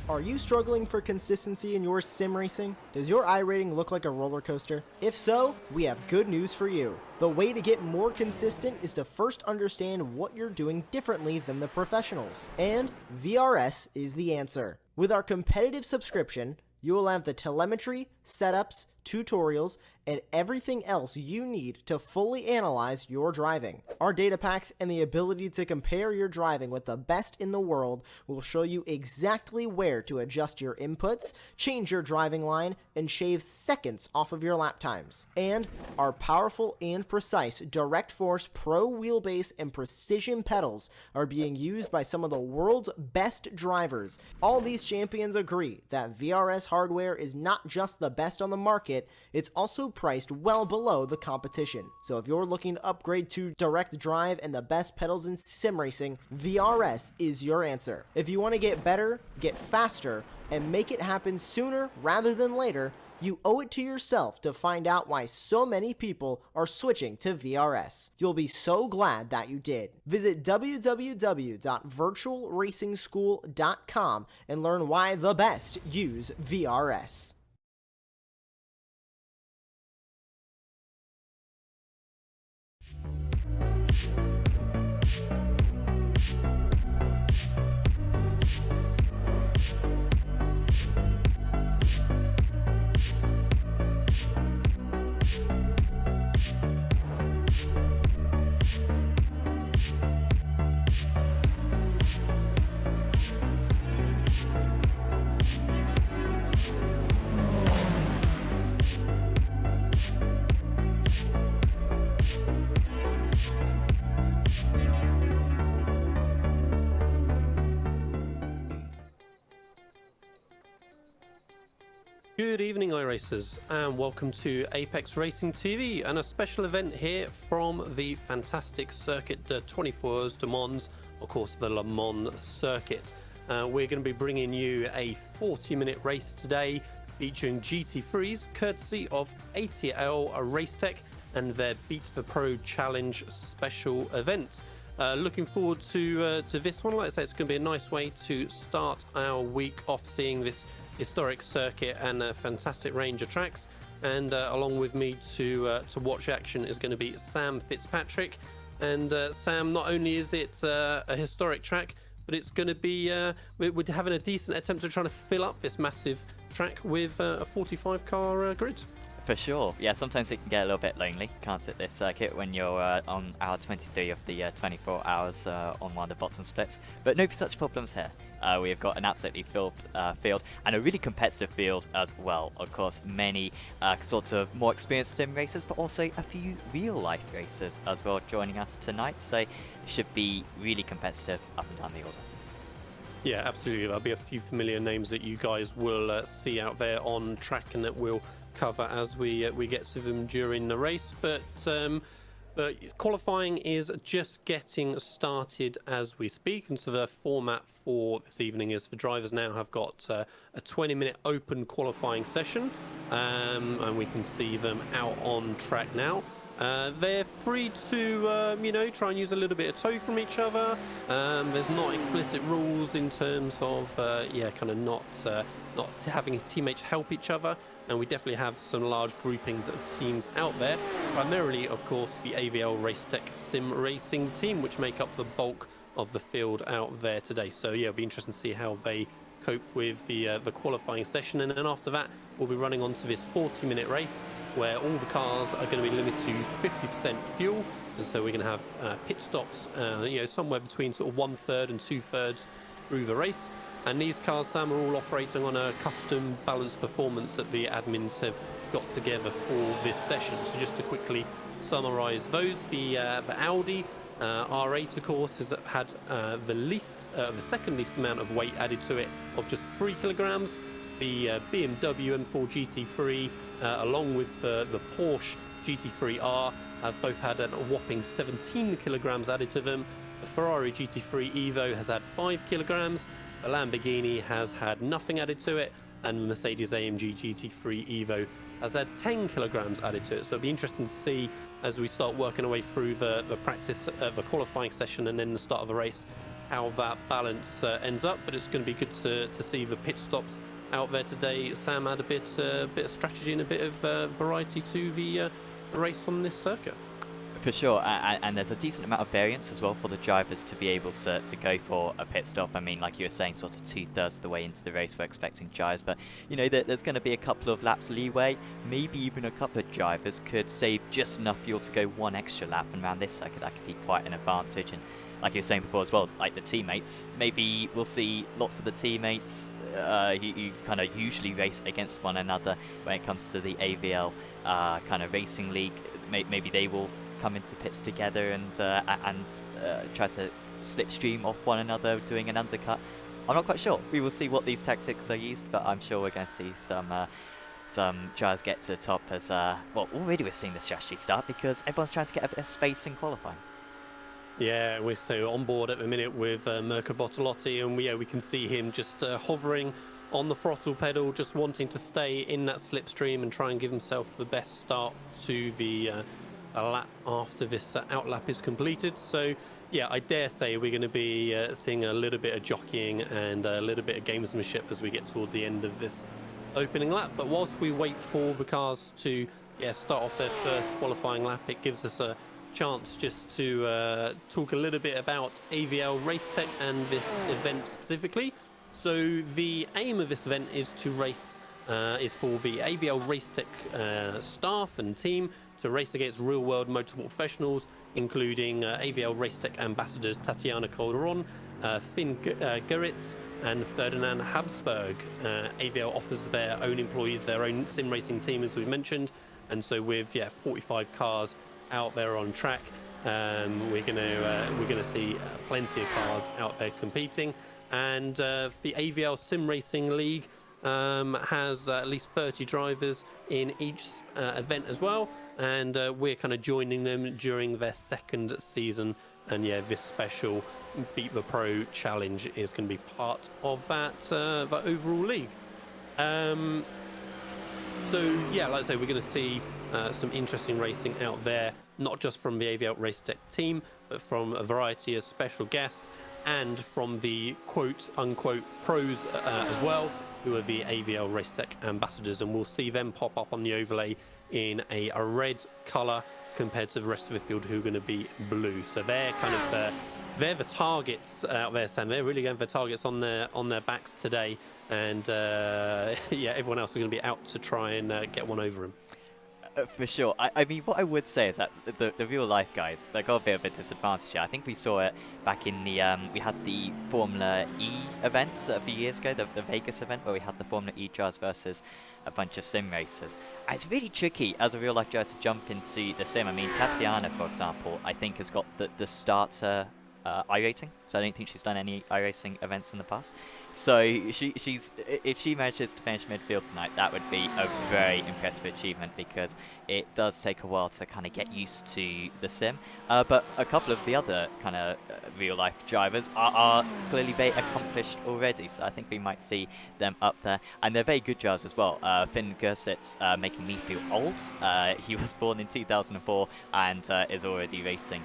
Are you struggling for consistency in your sim racing? Does your iRating look like a roller coaster? If so, we have good news for you. The way to get more consistent is to first understand what you're doing differently than the professionals. And VRS is the answer. With our competitive subscription, you will have the telemetry, setups, tutorials, and everything else you need to fully analyze your driving. Our data packs and the ability to compare your driving with the best in the world will show you exactly where to adjust your inputs, change your driving line, and shave seconds off of your lap times. And our powerful and precise Direct Force Pro wheelbase and precision pedals are being used by some of the world's best drivers. All these champions agree that VRS hardware is not just the best on the market, it's also priced well below the competition. So if you're looking to upgrade to direct drive and the best pedals in sim racing, VRS is your answer. If you want to get better, get faster, and make it happen sooner rather than later, you owe it to yourself to find out why so many people are switching to VRS. You'll be so glad that you did. Visit www.virtualracingschool.com and learn why the best use VRS. Good evening, iRacers, and welcome to Apex Racing TV and a special event here from the fantastic circuit, the 24 Heures de Mons, of course, the Le Mans circuit. We're going to be bringing you a 40-minute race today featuring GT3s, courtesy of AVL RACETECH and their Beat the Pro Challenge special event. Looking forward to this one. Like I say, it's going to be a nice way to start our week off, seeing this historic circuit and a fantastic range of tracks. And along with me to watch action is going to be Sam Fitzpatrick. And Sam, not only is it a historic track, but it's going to be we're having a decent attempt at trying to fill up this massive track with a 45 car grid. For sure, yeah, sometimes it can get a little bit lonely, can't it, this circuit, when you're on hour 23 of the 24 hours on one of the bottom splits. But no such problems here. We have got an absolutely filled field and a really competitive field as well. Of course, many sorts of more experienced sim racers, but also a few real-life racers as well joining us tonight. So it should be really competitive up and down the order. Yeah, absolutely. There'll be a few familiar names that you guys will see out there on track and that we'll cover as we get to them during the race. But qualifying is just getting started as we speak, and so the format for this evening is the drivers now have got a 20-minute open qualifying session, and we can see them out on track now. They're free to try and use a little bit of tow from each other. There's not explicit rules in terms of kind of not having teammates help each other. And we definitely have some large groupings of teams out there. Primarily, of course, the AVL RACETECH sim racing team, which make up the bulk of the field out there today. So yeah, it'll be interesting to see how they cope with the qualifying session. And then after that, we'll be running on to this 40-minute race where all the cars are going to be limited to 50% fuel. And so we're going to have pit stops, somewhere between sort of 1/3 and 2/3 through the race. And these cars, Sam, are all operating on a custom balanced performance that the admins have got together for this session. So just to quickly summarise those, the Audi R8, of course, has had the second least amount of weight added to it of just 3 kilograms. The BMW M4 GT3, along with the Porsche GT3R, have both had a whopping 17 kilograms added to them. The Ferrari GT3 Evo has had 5 kilograms. The Lamborghini has had nothing added to it, and the Mercedes-AMG GT3 Evo has had 10 kilograms added to it. So it'll be interesting to see as we start working our way through the practice, the qualifying session, and then the start of the race, how that balance ends up, but it's going to be good to see the pit stops out there today. Sam, add a bit of strategy and a bit of variety to the race on this circuit. For sure, and there's a decent amount of variance as well for the drivers to be able to go for a pit stop. I mean, like you were saying, sort of 2/3 of the way into the race we're expecting drives, but you know, there's going to be a couple of laps leeway. Maybe even a couple of drivers could save just enough fuel to go one extra lap, and around this circuit that could be quite an advantage. And like you were saying before as well, like the teammates, maybe we'll see lots of the teammates who kind of usually race against one another when it comes to the AVL kind of racing league. Maybe they will come into the pits together and try to slipstream off one another doing an undercut. I'm not quite sure. We will see what these tactics are used, but I'm sure we're going to see some drivers get to the top as well. Already we're seeing the strategy start because everyone's trying to get a bit of space in qualifying. Yeah, we're so on board at the minute with Mirko Bortolotti, and we can see him just hovering on the throttle pedal, just wanting to stay in that slipstream and try and give himself the best start to the lap after this outlap is completed. So yeah, I dare say we're going to be seeing a little bit of jockeying and a little bit of gamesmanship as we get towards the end of this opening lap. But whilst we wait for the cars to start off their first qualifying lap, it gives us a chance just to talk a little bit about AVL RACETECH and this event specifically. So the aim of this event is to race is for the AVL RACETECH staff and team to race against real-world motorsport professionals, including AVL RACETECH ambassadors Tatiana Calderón, Gerhsitz, and Ferdinand Habsburg. AVL offers their own employees their own sim racing team, as we mentioned, and so with 45 cars out there on track, we're gonna see plenty of cars out there competing, and the AVL Sim Racing League has at least 30 drivers in each event as well, and we're kind of joining them during their second season. And this special Beat the Pro challenge is going to be part of that overall league. So like I say, we're going to see some interesting racing out there, not just from the AVL RACETECH team, but from a variety of special guests and from the quote-unquote pros as well, who are the AVL RACETECH ambassadors, and we'll see them pop up on the overlay in a red colour compared to the rest of the field, who are going to be blue. So they're kind of they're the targets out there, Sam. They're really going for targets on their backs today, and everyone else are going to be out to try and get one over them. For sure. I mean, what I would say is that the real life guys, they got a bit of a disadvantage here. I think we saw it back in the we had the Formula E events a few years ago, the Vegas event, where we had the Formula E drivers versus a bunch of sim racers. And it's really tricky as a real life driver to jump into the sim. I mean, Tatiana, for example, I think has got the starter iRacing, so I don't think she's done any iRacing events in the past. So she's if she manages to finish midfield tonight, that would be a very impressive achievement, because it does take a while to kind of get used to the sim. But a couple of the other kind of real life drivers are clearly very accomplished already, so I think we might see them up there, and they're very good drivers as well. Gerhsitz making me feel old. He was born in 2004 and is already racing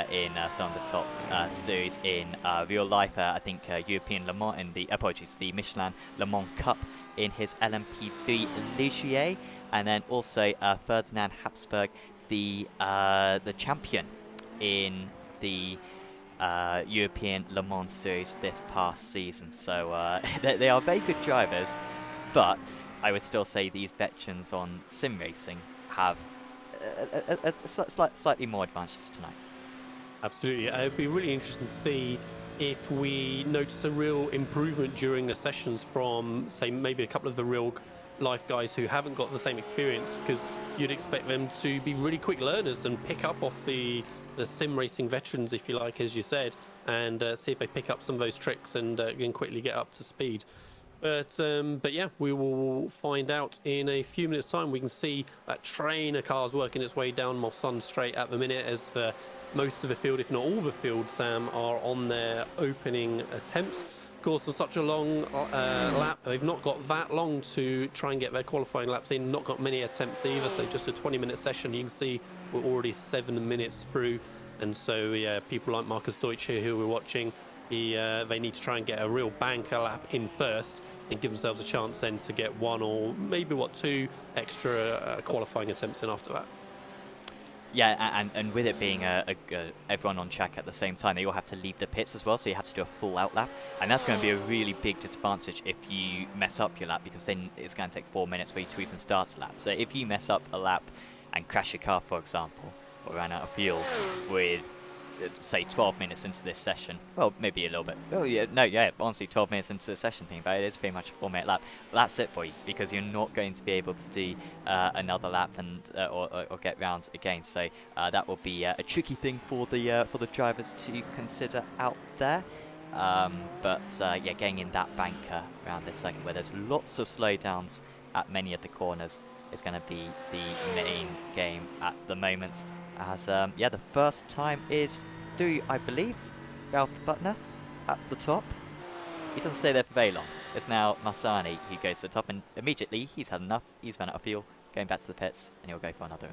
in some of the top series in real life. I think European Le Mans in the Michelin Le Mans Cup in his LMP3 Ligier, and then also Ferdinand Habsburg, the champion in the European Le Mans series this past season. So they are very good drivers, but I would still say these veterans on sim racing have a slightly more advantages tonight. Absolutely. It'd be really interesting to see if we notice a real improvement during the sessions from, say, maybe a couple of the real life guys who haven't got the same experience, because you'd expect them to be really quick learners and pick up off the sim racing veterans, if you like, as you said, and see if they pick up some of those tricks and can quickly get up to speed. But yeah, we will find out in a few minutes' time. We can see that train of cars working its way down Mulsanne Straight at the minute, as for most of the field, if not all the field, Sam, are on their opening attempts. Of course, for such a long lap, they've not got that long to try and get their qualifying laps in, not got many attempts either, so just a 20-minute session. You can see we're already 7 minutes through, and so people like Marcus Deutsch here, who we're watching, they need to try and get a real banker lap in first and give themselves a chance then to get one or maybe two extra qualifying attempts in after that. Yeah, and with it being everyone on track at the same time, they all have to leave the pits as well, so you have to do a full out lap, and that's going to be a really big disadvantage if you mess up your lap, because then it's going to take 4 minutes for you to even start a lap. So if you mess up a lap and crash your car, for example, or run out of fuel with, say, 12 minutes into this session, well, maybe a little bit. Oh yeah, no, yeah, honestly, 12 minutes into the session thing, but it is pretty much a 4-minute lap. That's it for you, because you're not going to be able to do another lap and or get round again. So that will be a tricky thing for the drivers to consider out there. But yeah, getting in that banker around this circuit where there's lots of slowdowns at many of the corners is going to be the main game at the moment. As yeah, the first time is through, I believe, Ralph Butner at the top. He doesn't stay there for very long. It's now Masani who goes to the top, and immediately he's had enough. He's run out of fuel, going back to the pits, and he'll go for another.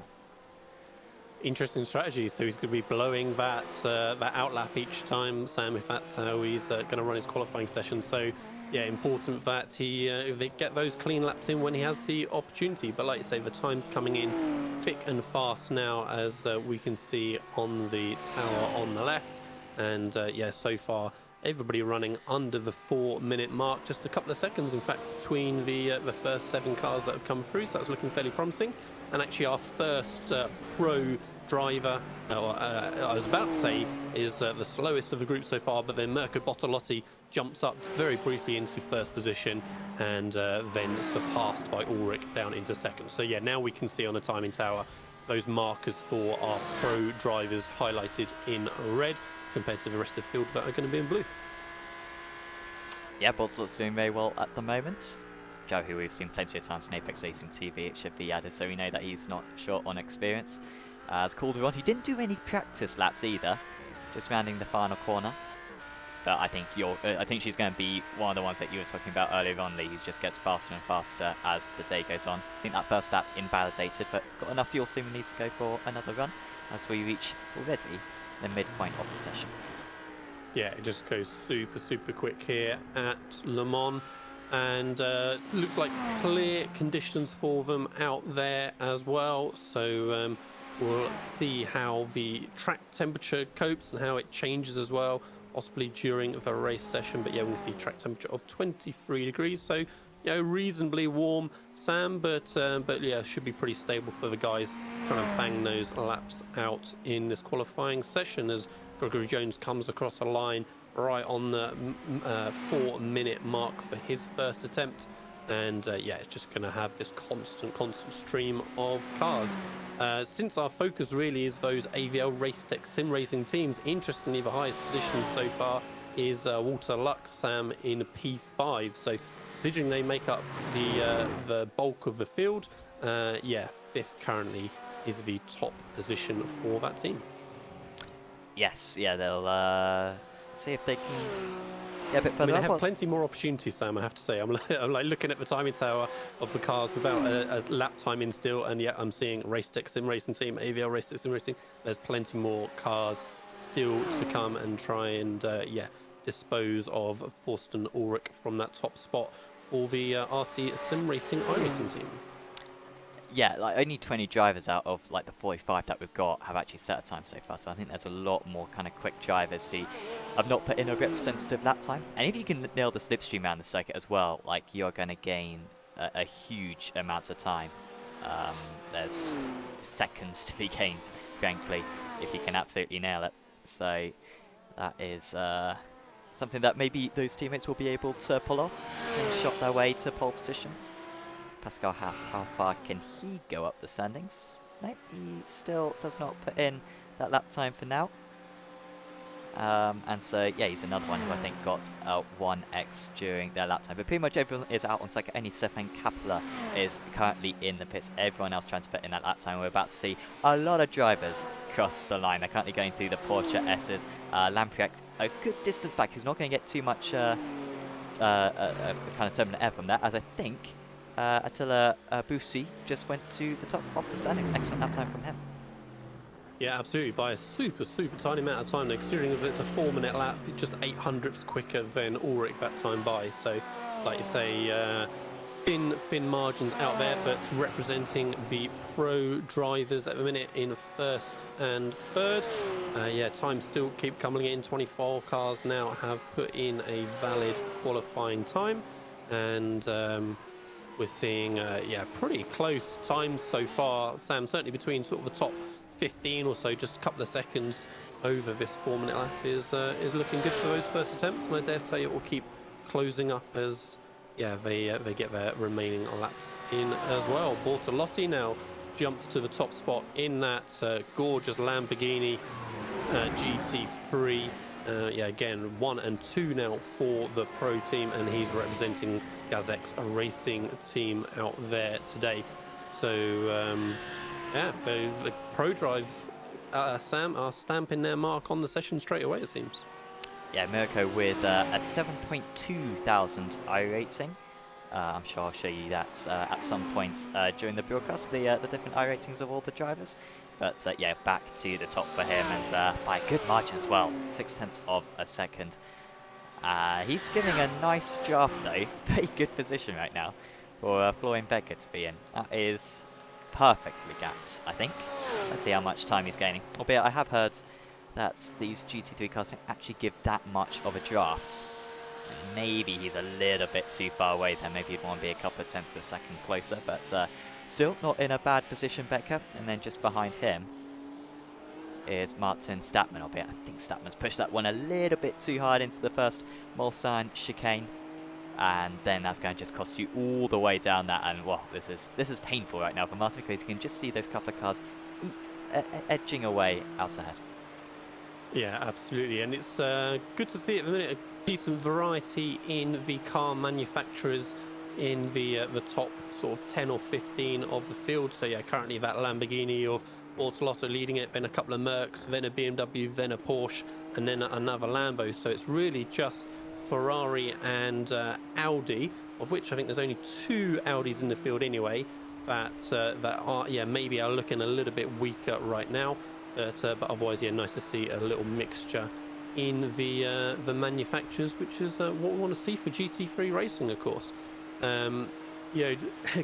Interesting strategy. So he's going to be blowing that outlap each time, Sam, if that's how he's going to run his qualifying session. So yeah, important that they get those clean laps in when he has the opportunity. But like you say, the time's coming in thick and fast now, as we can see on the tower on the left. And yeah, so far everybody running under the 4-minute mark, just a couple of seconds in fact between the first 7 cars that have come through, so that's looking fairly promising. And actually our first pro driver, I was about to say, is the slowest of the group so far, but then Mirko Bortolotti jumps up very briefly into first position and then surpassed by Ulrich down into second. So yeah, now we can see on the timing tower those markers for our pro drivers highlighted in red compared to the rest of the field that are going to be in blue. Yeah, Bortolotti's doing very well at the moment. Joe, who we've seen plenty of times on Apex Racing TV, it should be added, so we know that he's not short on experience. As Calderón, he didn't do any practice laps either, just rounding the final corner. But I think she's going to be one of the ones that you were talking about earlier on, Lee. He just gets faster and faster as the day goes on. I think that first lap invalidated, but got enough fuel seemingly to go for another run as we reach already the midpoint of the session. Yeah, it just goes super quick here at Le Mans, and looks like clear conditions for them out there as well. So we'll see how the track temperature copes and how it changes as well, possibly during the race session. But yeah, we can see track temperature of 23 degrees, so you know, reasonably warm, Sam, but yeah, should be pretty stable for the guys trying to bang those laps out in this qualifying session, as Gregory Jones comes across the line right on the 4-minute mark for his first attempt. And yeah, it's just going to have this constant stream of cars. Since our focus really is those AVL RACETECH sim racing teams, interestingly, the highest position so far is Walter Lux, Sam, in P5. So considering they make up the bulk of the field, yeah, 5th currently is the top position for that team. Yes, yeah, they'll see if they can get a bit further. I mean, they have plenty more opportunities, Sam, I have to say. I'm like looking at the timing tower of the cars without a lap time in still, and yet I'm seeing RACETECH sim racing team, AVL RACETECH sim racing. There's plenty more cars still to come and try and yeah, dispose of Forsten Ulrich from that top spot for the RC sim racing iRacing team. Yeah, like only 20 drivers out of like the 45 that we've got have actually set a time so far, so I think there's a lot more kind of quick drivers who have not put in a representative lap time. And if you can nail the slipstream around the circuit as well, like you're going to gain a huge amount of time. There's seconds to be gained, frankly, if you can absolutely nail it. So that is something that maybe those teammates will be able to pull off, slingshot their way to pole position. Pascal Haas, how far can he go up the standings? No, he still does not put in that lap time for now. And so, yeah, he's another one who I think got 1x during their lap time. But pretty much everyone is out on circuit. Only Stefan Kappeler is currently in the pits. Everyone else trying to put in that lap time. We're about to see a lot of drivers cross the line. They're currently going through the Porsche S's. Lamprecht, a good distance back. He's not going to get too much kind of terminal air from that, as I think Attila Bussi just went to the top of the standings. Excellent lap time from him. Yeah, absolutely. By a super tiny amount of time, though, considering if it's a 4-minute lap, just 800ths quicker than Ulrich that time by. So, like you say, thin margins out there, but representing the pro drivers at the minute in first and third. Yeah, times still keep coming in. 24 cars now have put in a valid qualifying time, and we're seeing, yeah, pretty close times so far, Sam, certainly between sort of the top 15 or so, just a couple of seconds over this 4-minute lap is looking good for those first attempts, and I dare say it will keep closing up as, yeah, they get their remaining laps in as well. Bortolotti now jumps to the top spot in that gorgeous Lamborghini GT3. Yeah, again, 1 and 2 now for the pro team, and he's representing Gerhsitz Racing team out there today. So, yeah, the pro drives, Sam, are stamping their mark on the session straight away, it seems. Yeah, Mirko with a 7.2 thousand I rating. I'm sure I'll show you that at some point during the broadcast, the different I ratings of all the drivers. But yeah, back to the top for him, and by a good margin as well, 0.6 of a second. He's getting a nice job though, very good position right now for Florian Becker to be in. That is perfectly gapped, I think. Let's see how much time he's gaining. Albeit I have heard that these GT3 cars don't actually give that much of a draft. Maybe he's a little bit too far away there. Maybe he'd want to be a couple of tenths of a second closer, but still not in a bad position, Becker. And then just behind him is Martin Statman, albeit I think Statman's pushed that one a little bit too hard into the first Mulsanne chicane. And then that's going to just cost you all the way down that. And well, this is painful right now for Martin, because you can just see those couple of cars edging away out ahead. Yeah, absolutely, and it's good to see at the minute a decent variety in the car manufacturers in the top sort of 10 or 15 of the field. So yeah, currently that Lamborghini of Bortolotti leading it, then a couple of Mercs, then a BMW, then a Porsche, and then another Lambo. So it's really just Ferrari and Audi, of which I think there's only 2 Audis in the field anyway, that are, yeah, maybe are looking a little bit weaker right now. But otherwise, yeah, nice to see a little mixture in the manufacturers, which is what we want to see for GT3 racing, of course. You know,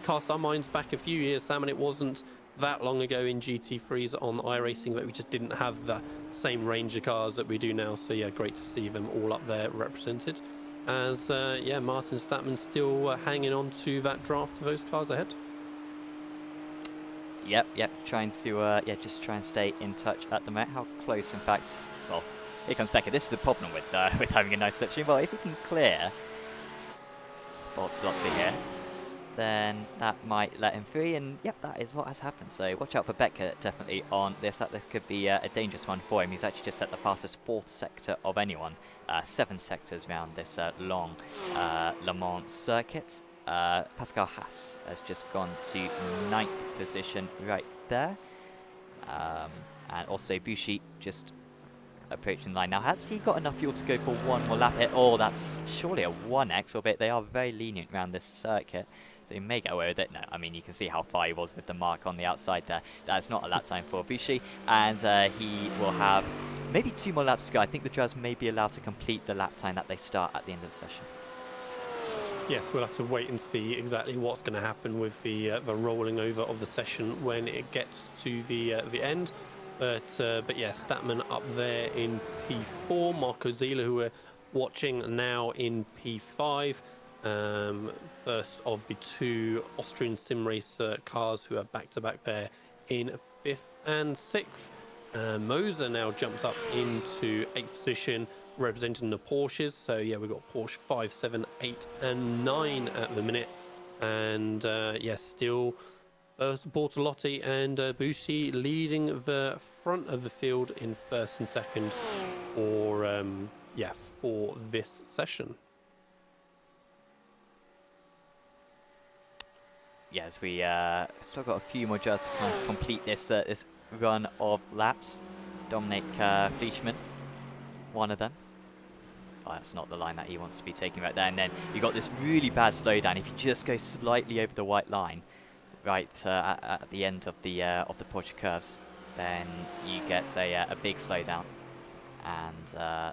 cast our minds back a few years, Sam, and it wasn't that long ago in GT3s on iRacing that we just didn't have the same range of cars that we do now. So yeah, great to see them all up there represented. As yeah, Martin Statman still hanging on to that draft of those cars ahead. Yep, trying to, yeah, just try and stay in touch at the moment. How close, in fact, well, here comes Becker. This is the problem with having a nice slipstream. Well, if he can clear Bortolotti here, then that might let him free, and yep, that is what has happened. So watch out for Becker, definitely, on this. This could be a dangerous one for him. He's actually just set the fastest 4th sector of anyone. 7 sectors around this long Le Mans circuit. Pascal Haas has just gone to 9th position right there. And also Bushi just approaching the line. Now, has he got enough fuel to go for one more lap? Oh, that's surely a 1x, albeit they are very lenient around this circuit, so he may get away with it. No, I mean, you can see how far he was with the mark on the outside there. That's not a lap time for Bushi, and he will have maybe 2 more laps to go. I think the drivers may be allowed to complete the lap time that they start at the end of the session. Yes, we'll have to wait and see exactly what's going to happen with the rolling over of the session when it gets to the end. But yeah, Statman up there in P4, Marco Zila, who we're watching now, in P5. First of the 2 Austrian sim racer cars who are back-to-back there in 5th and 6th. Moser now jumps up into 8th position, representing the Porsches. So yeah, we've got Porsche 5, 7, 8 and 9 at the minute, and yeah, still Bortolotti and Bushi leading the front of the field in 1st and 2nd for yeah, for this session. Yes, we still got a few more just to kind of complete this this run of laps. Dominic Fleischmann, one of them. Oh, that's not the line that he wants to be taking right there. And then you got this really bad slowdown. If you just go slightly over the white line, right at the end of the Porsche curves, then you get a big slowdown. And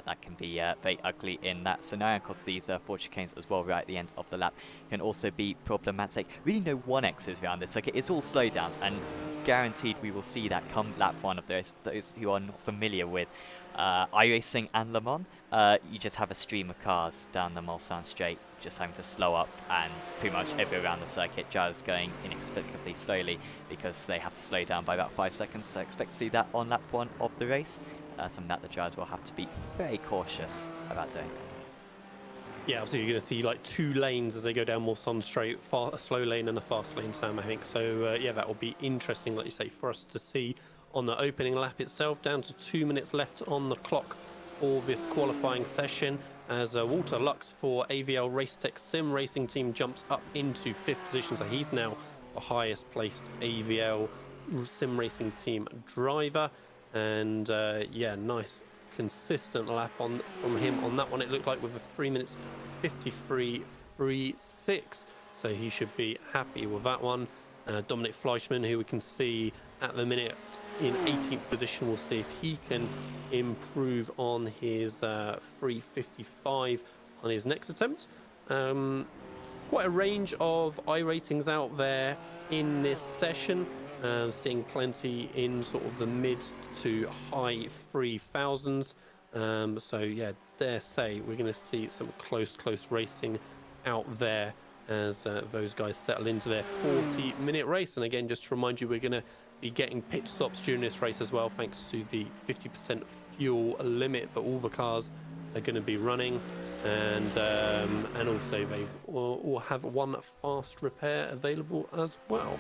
that can be very ugly in that scenario. Of course, these 4 chicanes as well right at the end of the lap can also be problematic. Really no 1x's around this circuit. It's all slowdowns, and guaranteed we will see that come lap 1 of those who are not familiar with iRacing and Le Mans. You just have a stream of cars down the Mulsanne straight, just having to slow up, and pretty much everywhere around the circuit, drivers going inexplicably slowly because they have to slow down by about 5 seconds. So expect to see that on lap 1 of the race. Something that the drivers will have to be very cautious about doing. Yeah, obviously you're going to see like 2 lanes as they go down Mulsanne straight, a slow lane and a fast lane, Sam, I think. So yeah, that will be interesting, like you say, for us to see on the opening lap itself. Down to 2 minutes left on the clock for this qualifying session, as Walter Lux for AVL RACETECH Sim Racing Team jumps up into 5th position. So he's now the highest placed AVL Sim Racing Team driver. And yeah, nice consistent lap from him on that one. It looked like with a 3 minutes 53.36, so he should be happy with that one. Dominic Fleischmann, who we can see at the minute in 18th position, we'll see if he can improve on his 3:55 on his next attempt. Quite a range of iRatings out there in this session. Seeing plenty in sort of the mid to high 3000s. So yeah, dare say we're going to see some close racing out there as those guys settle into their 40-minute race. And again, just to remind you, we're going to be getting pit stops during this race as well, thanks to the 50% fuel limit that all the cars are going to be running. And also they will have 1 fast repair available as well.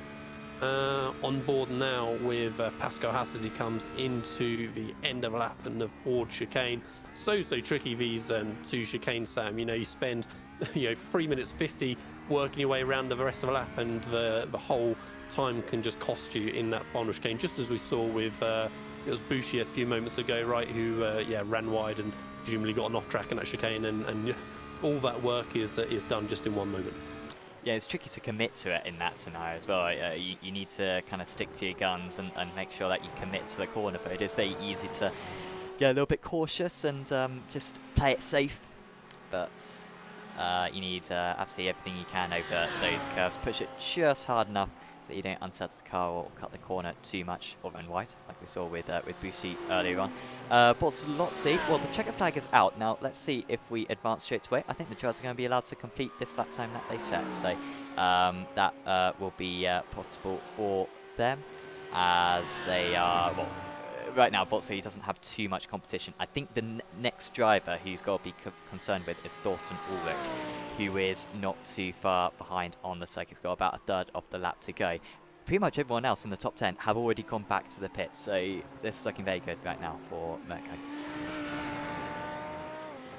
On board now with Pascal Haas as he comes into the end of lap and the forward chicane. So tricky, these 2 chicanes, Sam. You know, you spend 3 minutes 50 working your way around the rest of the lap, and the whole time can just cost you in that final chicane, just as we saw with it was Bushi a few moments ago, right, who ran wide and presumably got an off track in that chicane, and all that work is done just in 1 moment. Yeah, it's tricky to commit to it in that scenario as well. You need to kind of stick to your guns and make sure that you commit to the corner, but it is very easy to get a little bit cautious and just play it safe. But you need absolutely everything you can over those curves. Push it just hard enough so that you don't unsettle the car or cut the corner too much or run wide, like we saw with Bushi earlier on. Bortolotti, well, the checker flag is out. Now, let's see if we advance straight away. I think the drivers are going to be allowed to complete this lap time that they set, so that will be possible for them, as they are, well, right now, Bortolotti doesn't have too much competition. I think the next driver who's got to be concerned with is Thorsten Ulrich, who is not too far behind on the circuit. He's got about a third of the lap to go. Pretty much everyone else in the top 10 have already gone back to the pits, so this is looking very good right now for Mirko.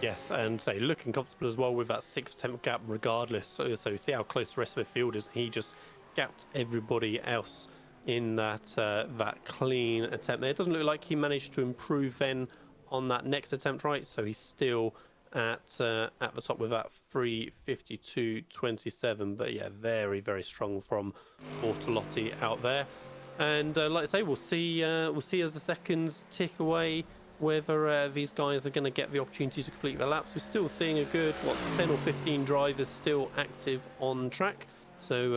Yes, and so looking comfortable as well with that 6th gap regardless. So see how close the rest of the field is. He just gapped everybody else in that clean attempt there. It doesn't look like he managed to improve then on that next attempt, right? So he's still at the top with that 3:52.27. But yeah, very strong from Bortolotti out there. And like I say, we'll see as the seconds tick away whether these guys are going to get the opportunity to complete their laps. We're still seeing a good 10 or 15 drivers still active on track. So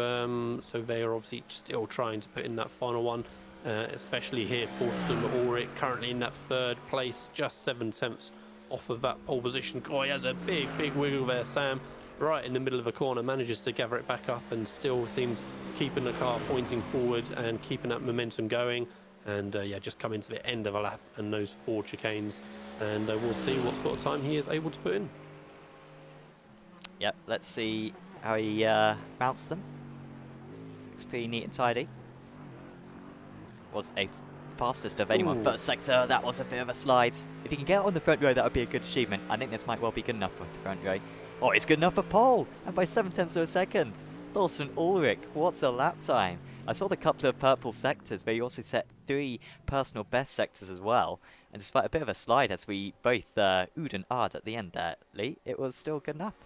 they are obviously still trying to put in that final one, especially here Thorsten Ulrich currently in that 3rd place, just 7/10 off of that pole position. He has a big wiggle there, Sam, right in the middle of the corner, manages to gather it back up and still seems keeping the car pointing forward and keeping that momentum going. And yeah, just coming to the end of a lap and those 4 chicanes, and we'll see what sort of time he is able to put in. Yep, let's see how he mounts them. Looks pretty neat and tidy. Was a fastest of anyone. Ooh. First sector, that was a bit of a slide. If he can get on the front row, that would be a good achievement. I think this might well be good enough for the front row. Oh, it's good enough for pole, and by 7/10 of a second. Thorsten Ulrich, what a lap time. I saw the couple of purple sectors, but he also set 3 personal best sectors as well. And despite a bit of a slide as we both oohed and ahed at the end there, Lee, it was still good enough.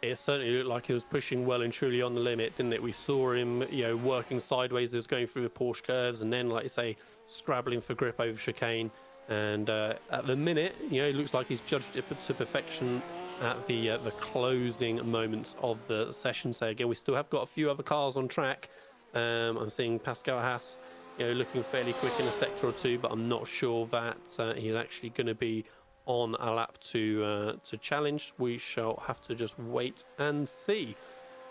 It certainly looked like he was pushing well and truly on the limit, didn't it? We saw him, working sideways as going through the Porsche curves, and then, like you say, scrabbling for grip over chicane. And at the minute, it looks like he's judged it to perfection at the closing moments of the session. So again, we still have got a few other cars on track. I'm seeing Pascal Haas, looking fairly quick in a sector or two, but I'm not sure that he's actually going to be on a lap to challenge. We shall have to just wait and see.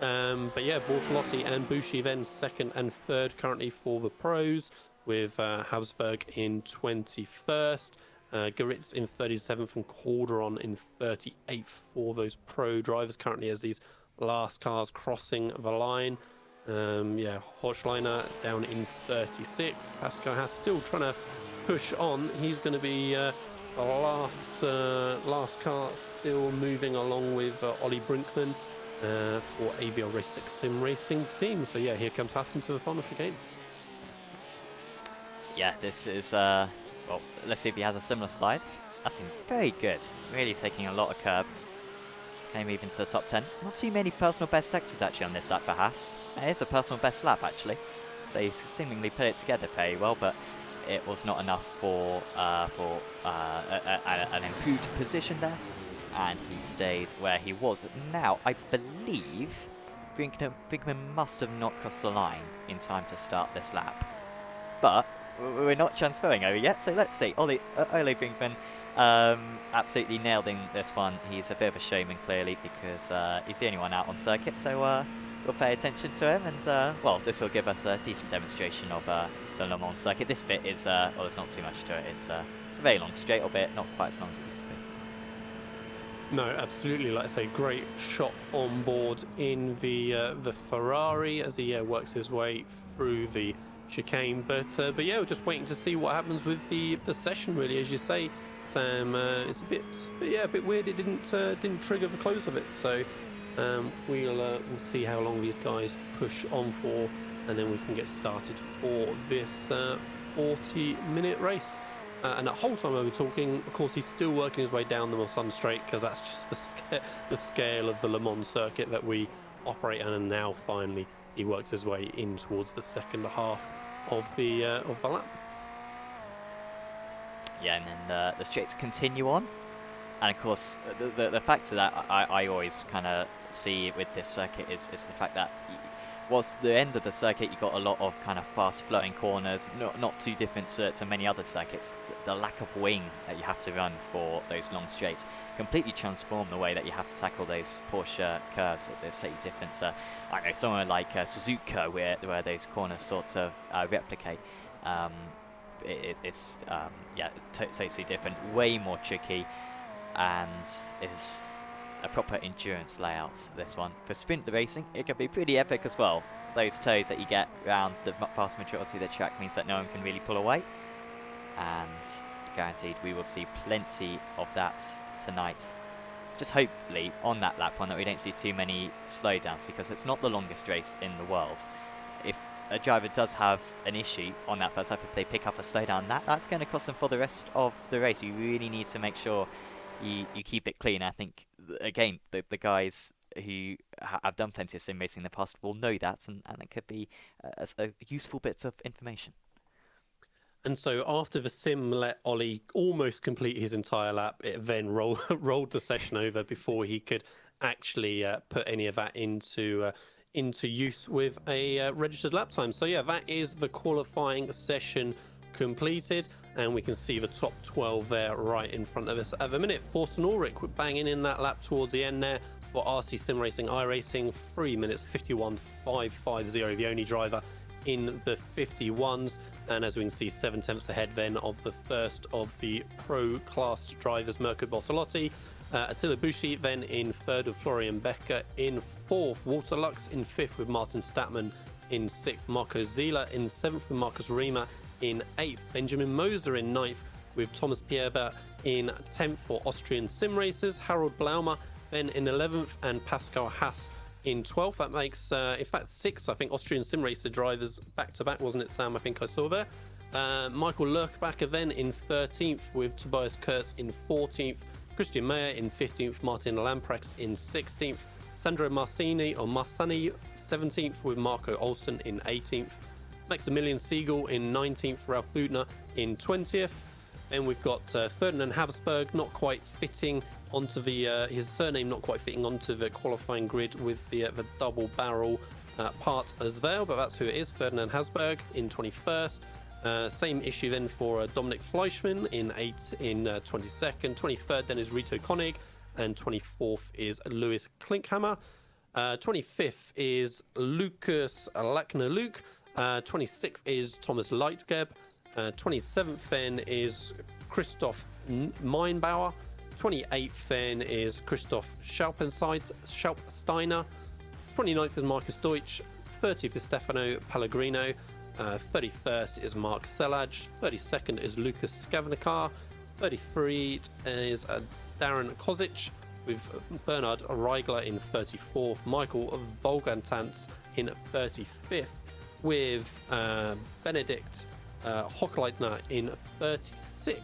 But yeah, Bortolotti and Bushi then second and third currently for the pros, with Habsburg in 21st, Gerhsitz in 37th, and Calderón in 38th for those pro drivers currently as these last cars crossing the line. Horschleiner down in 36th. Pascal Haas still trying to push on. He's going to be the last car still moving along with Ollie Brinkman for AVL RACETECH Sim Racing team. So yeah, here comes Haas into the final chicane. Yeah, this is, well, let's see if he has a similar slide. That seemed very good. Really taking a lot of curb. Came even to the top 10. Not too many personal best sectors actually on this lap for Haas. It is a personal best lap actually. So he's seemingly put it together very well, but it was not enough for an improved position there. And he stays where he was. But now, I believe Brinkman must have not crossed the line in time to start this lap. But we're not transferring over yet, so let's see. Ole Brinkman absolutely nailed in this one. He's a bit of a showman, clearly, because he's the only one out on circuit, so we'll pay attention to him, and, well, this will give us a decent demonstration of the Le Mans circuit. This bit is, well, there's not too much to it. It's a very long straight, albeit not quite as long as it used to be. No, absolutely. Like I say, great shot on board in the Ferrari as he works his way through the chicane. But yeah, we're just waiting to see what happens with the session. Really, as you say, Sam, it's a bit weird. It didn't trigger the close of it. So we'll see how long these guys push on for, and then we can get started for this 40-minute race. And that whole time I was talking, of course, he's still working his way down the Mulsanne Straight, because that's just the scale of the Le Mans circuit that we operate on. And now finally he works his way in towards the second half of the lap. Yeah, and then the straights continue on. And of course, the factor that I always kind of see with this circuit is the fact that whilst the end of the circuit, you've got a lot of kind of fast flowing corners, not too different to many other circuits. The lack of wing that you have to run for those long straights completely transform the way that you have to tackle those Porsche curves. They're slightly different. I know somewhere like Suzuka, where those corners sort of replicate. It's totally different, way more tricky, and is a proper endurance layout, this one. For sprint racing, it can be pretty epic as well. Those toes that you get around the vast majority of the track means that no one can really pull away. And guaranteed we will see plenty of that tonight. Just hopefully on that lap one that we don't see too many slowdowns, because it's not the longest race in the world. If a driver does have an issue on that first lap, if they pick up a slowdown, that's going to cost them for the rest of the race. You really need to make sure you keep it clean. I think, again, the guys who have done plenty of sim racing in the past will know that, and it could be a useful bit of information. And so after the sim let Ollie almost complete his entire lap, it then rolled the session over before he could actually put any of that into use with a registered lap time. So yeah, that is the qualifying session completed, and we can see the top 12 there right in front of us at the minute. Forsten Ulrich banging in that lap towards the end there for RC Sim Racing iRacing, 3 minutes 51.550, the only driver in the 51s, and as we can see, 7 tenths ahead then of the first of the pro class drivers, Mirko Bortolotti. Attila Bushi then in third with Florian Becker in fourth, Walter Lux in fifth with Martin Statman in sixth, Marco Zila in seventh with Marcus Riemer in eighth, Benjamin Moser in ninth with Thomas Pierber in 10th for Austrian sim racers, Harold Blaumer then in 11th, and Pascal Haas in 12th. That makes, in fact, 6, I think, Austrian sim racer drivers back-to-back, wasn't it, Sam? I think I saw there. Michael Lerkbacher then in 13th with Tobias Kurz in 14th, Christian Meyer in 15th, Martin Lamprecht in 16th, Sandro Marsini 17th, with Marco Olsen in 18th. Maximilian Siegel in 19th, Ralph Butner in 20th. Then we've got Ferdinand Habsburg not quite fitting onto the his surname not quite fitting onto the qualifying grid with the double barrel part as well, but that's who it is. Ferdinand Habsburg in 21st. Same issue then for Dominic Fleischmann in 22nd. 23rd then is Rito Koenig, and 24th is Lewis Klinkhammer. 25th is Lucas Lackner-Luke. 26th is Thomas Leitgeb. 27th then is Christoph Meinbauer. 28th then is Christoph Schalpsteiner. 29th is Marcus Deutsch. 30th is Stefano Pellegrino. 31st is Mark Selage. 32nd is Lucas Skavnikar. 33rd is Darren Kozic, with Bernard Reigler in 34th. Michael Volgantants in 35th, with Benedict Hochleitner in 36th.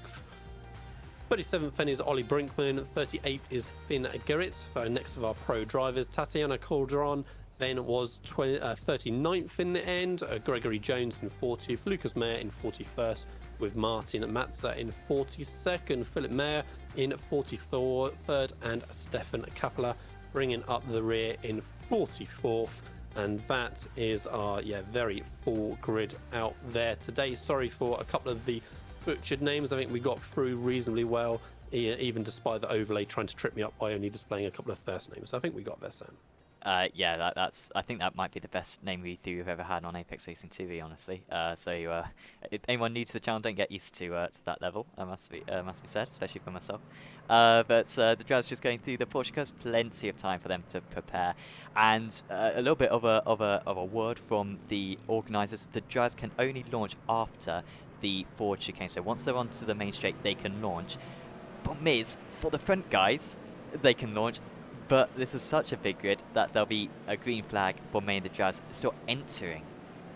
37th then is Ollie Brinkman. 38th is Finn Gerhsitz. Next of our pro drivers, Tatiana Calderón then was 39th in the end. Gregory Jones in 40th. Lucas Mayer in 41st, with Martin Matza in 42nd. Philip Mayer in 43rd, and Stefan Kappeler bringing up the rear in 44th. And that is our very full grid out there today. Sorry for a couple of the butchered names. I think we got through reasonably well, even despite the overlay trying to trip me up by only displaying a couple of first names. I think we got there, Sam. Yeah, that's. I think that might be the best name read through we've ever had on Apex Racing TV, honestly. So if anyone new to the channel, don't get used to that level. Must be said, especially for myself. But the drivers just going through the Porsche curves, plenty of time for them to prepare, and a little bit of a word from the organisers: the drivers can only launch after the forward chicane. So once they're onto the main straight, they can launch. Problem is, for the front guys, they can launch. But this is such a big grid that there'll be a green flag for many of the drivers still entering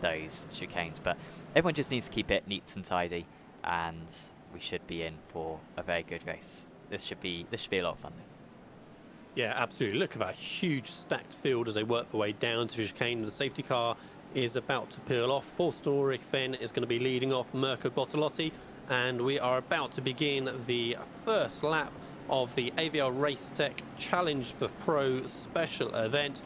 those chicanes. But everyone just needs to keep it neat and tidy, and we should be in for a very good race. This should be a lot of fun. Yeah, absolutely. Look at that huge stacked field as they work their way down to the chicane. The safety car is about to peel off. Force then is going to be leading off Mirko Bortolotti, and we are about to begin the first lap of the AVL RACETECH Challenge for Pro special event.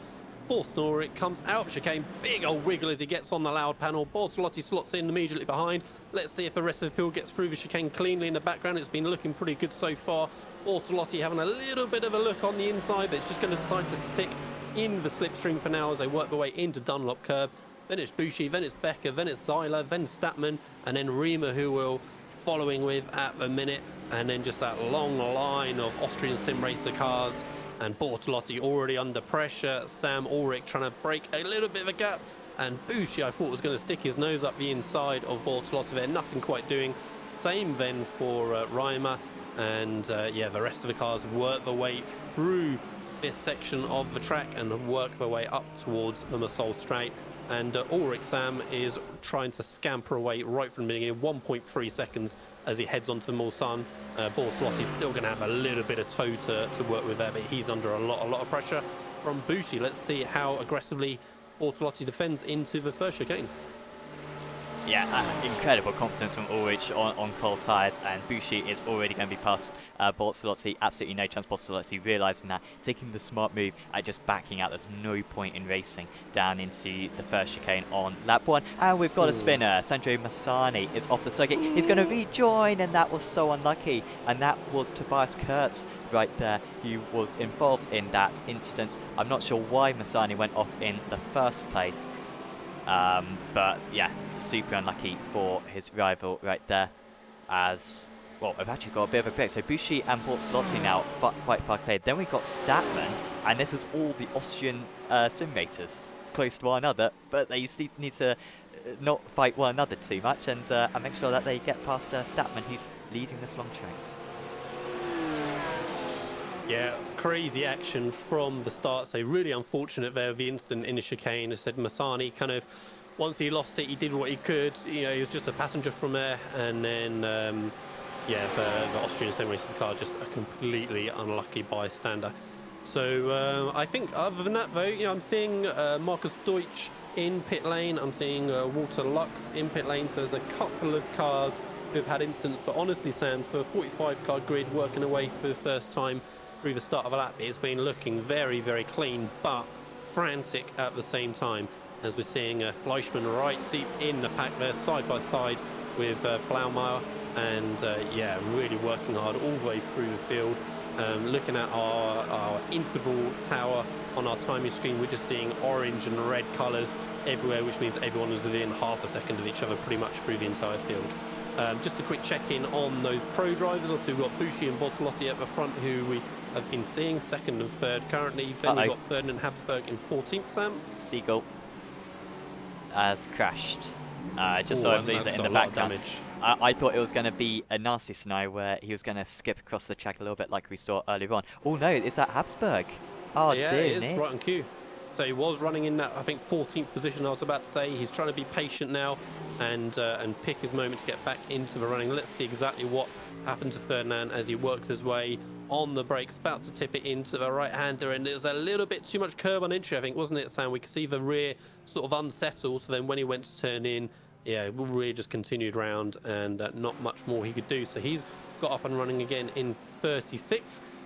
Fourth Norik comes out chicane, big old wiggle as he gets on the loud panel. Bortolotti slots in immediately behind. Let's see if the rest of the field gets through the chicane cleanly in the background. It's been looking pretty good so far. Bortolotti having a little bit of a look on the inside, but it's just going to decide to stick in the slipstream for now as they work their way into Dunlop curve. Then it's Bushi, then it's Becker, then it's Zeiler, then Statman, and then Riemer, who will following with at the minute. And then just that long line of Austrian sim racer cars, and Bortolotti already under pressure. Sam Ulrich trying to break a little bit of a gap, and Bushi I thought was going to stick his nose up the inside of Bortolotti there, nothing quite doing. Same then for Reimer, and the rest of the cars work their way through this section of the track and work their way up towards the Massol Straight. And Ulrich Sam is trying to scamper away right from the beginning, 1.3 seconds as he heads onto the Mulsanne. Bortolotti's still going to have a little bit of toe to work with there, but he's under a lot of pressure from Bushi. Let's see how aggressively Bortolotti defends into the first chicane. Yeah, incredible confidence from Ulrich on cold tyres, and Bushi is already going to be past Bortolotti. Absolutely no chance. Bortolotti realising that, taking the smart move at just backing out. There's no point in racing down into the first chicane on lap 1. And we've got a spinner. Sandro Massani is off the circuit. He's going to rejoin, and that was so unlucky. And that was Tobias Kurtz right there, who was involved in that incident. I'm not sure why Massani went off in the first place. But yeah, super unlucky for his rival right there, as well. I've actually got a bit of a break. So Bushi and Bortolotti now quite far clear. Then we got Statman, and this is all the Austrian sim racers close to one another, but they need to not fight one another too much, and make sure that they get past Statman, who's leading this long track. Yeah, crazy action from the start. So really unfortunate there, the instant in the chicane. I said Massani kind of, once he lost it, he did what he could. You know, he was just a passenger from there. And then, the Austrian sim racer's car, just a completely unlucky bystander. So I think other than that, though, you know, I'm seeing Marcus Deutsch in pit lane. I'm seeing Walter Lux in pit lane. So there's a couple of cars who've had incidents. But honestly, Sam, for a 45-car grid working away for the first time through the start of a lap, it's been looking very, very clean, but frantic at the same time. As we're seeing Fleischmann right deep in the pack there, side by side with Blaumeier. And yeah, really working hard all the way through the field. Looking at our interval tower on our timing screen, we're just seeing orange and red colours everywhere, which means everyone is within half a second of each other pretty much through the entire field. Just a quick check-in on those pro drivers. Obviously, we've got Bushi and Bortolotti at the front, who we have been seeing second and third currently. Then we've got Ferdinand Habsburg in 14th, Sam. Seagull has crashed. Just so him lose it in the background. I thought it was going to be a nasty scenario where he was going to skip across the track a little bit like we saw earlier on. Oh no, is that Habsburg? Oh yeah, dear, it is right on cue. So he was running in that, I think, 14th position. I was about to say he's trying to be patient now and pick his moment to get back into the running. Let's see exactly what happened to Ferdinand as he works his way on the brakes, about to tip it into the right-hander, and it was a little bit too much curb on entry, I think, wasn't it, Sam? We could see the rear sort of unsettle, so then when he went to turn in, yeah, rear just continued round, and not much more he could do. So he's got up and running again in 36th,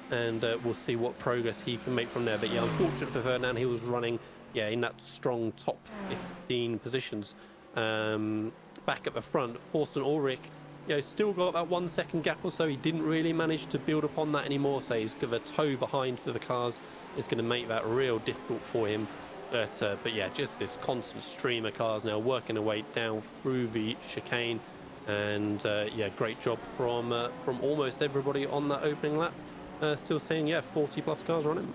and we'll see what progress he can make from there. But yeah, unfortunate for Ferdinand, he was running, yeah, in that strong top 15 positions. Back at the front, Forsten Ulrich, you know, still got about 1 second gap or so. He didn't really manage to build upon that anymore, so he's got a toe behind for the cars. It's going to make that real difficult for him. But yeah, just this constant stream of cars now working their way down through the chicane, and yeah, great job from almost everybody on that opening lap. Still seeing, yeah, 40 plus cars running.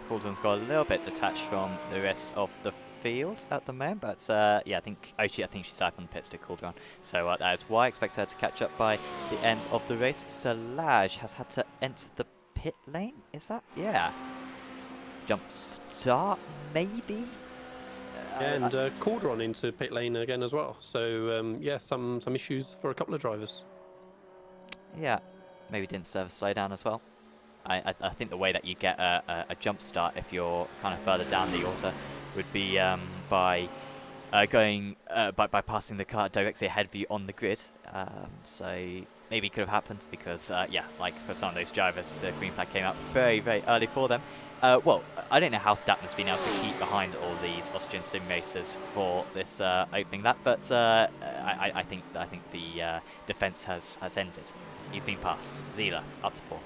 Coulton's got a little bit detached from the rest of the field at the moment, but yeah, I think she's safe on the pit stick, Calderon. So that is why I expect her to catch up by the end of the race. Salage has had to enter the pit lane. Is that? Yeah. Jump start, maybe? And Calderon into pit lane again as well. So yeah, some issues for a couple of drivers. Yeah, maybe didn't serve a slowdown as well. I think the way that you get a jump start if you're kind of further down the order would be by passing the car directly ahead of you on the grid. So maybe it could have happened because yeah, like for some of those drivers, the green flag came out very, very early for them. Well, I don't know how Statman's been able to keep behind all these Austrian sim racers for this opening lap, but I think the defence has ended. He's been passed. Zila up to 4th.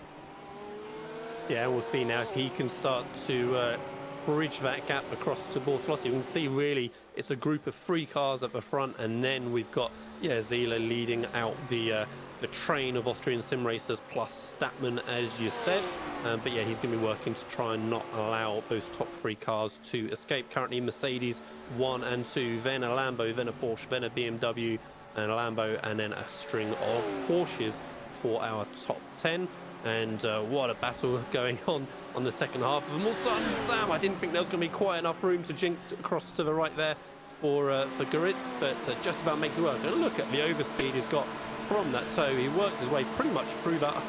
Yeah, we'll see now if he can start to bridge that gap across to Bortolotti. We can see really it's a group of 3 cars at the front, and then we've got, yeah, Zila leading out the train of Austrian sim racers plus Statman, as you said. But yeah, he's going to be working to try and not allow those top 3 cars to escape. Currently Mercedes 1 and 2, then a Lambo, then a Porsche, then a BMW and a Lambo, and then a string of Porsches for our top 10. And what a battle going on the second half of them. Also, Sam, I didn't think there was going to be quite enough room to jinx across to the right there for Gerhsitz, but just about makes it work. And look at the overspeed he's got from that toe. He works his way pretty much through that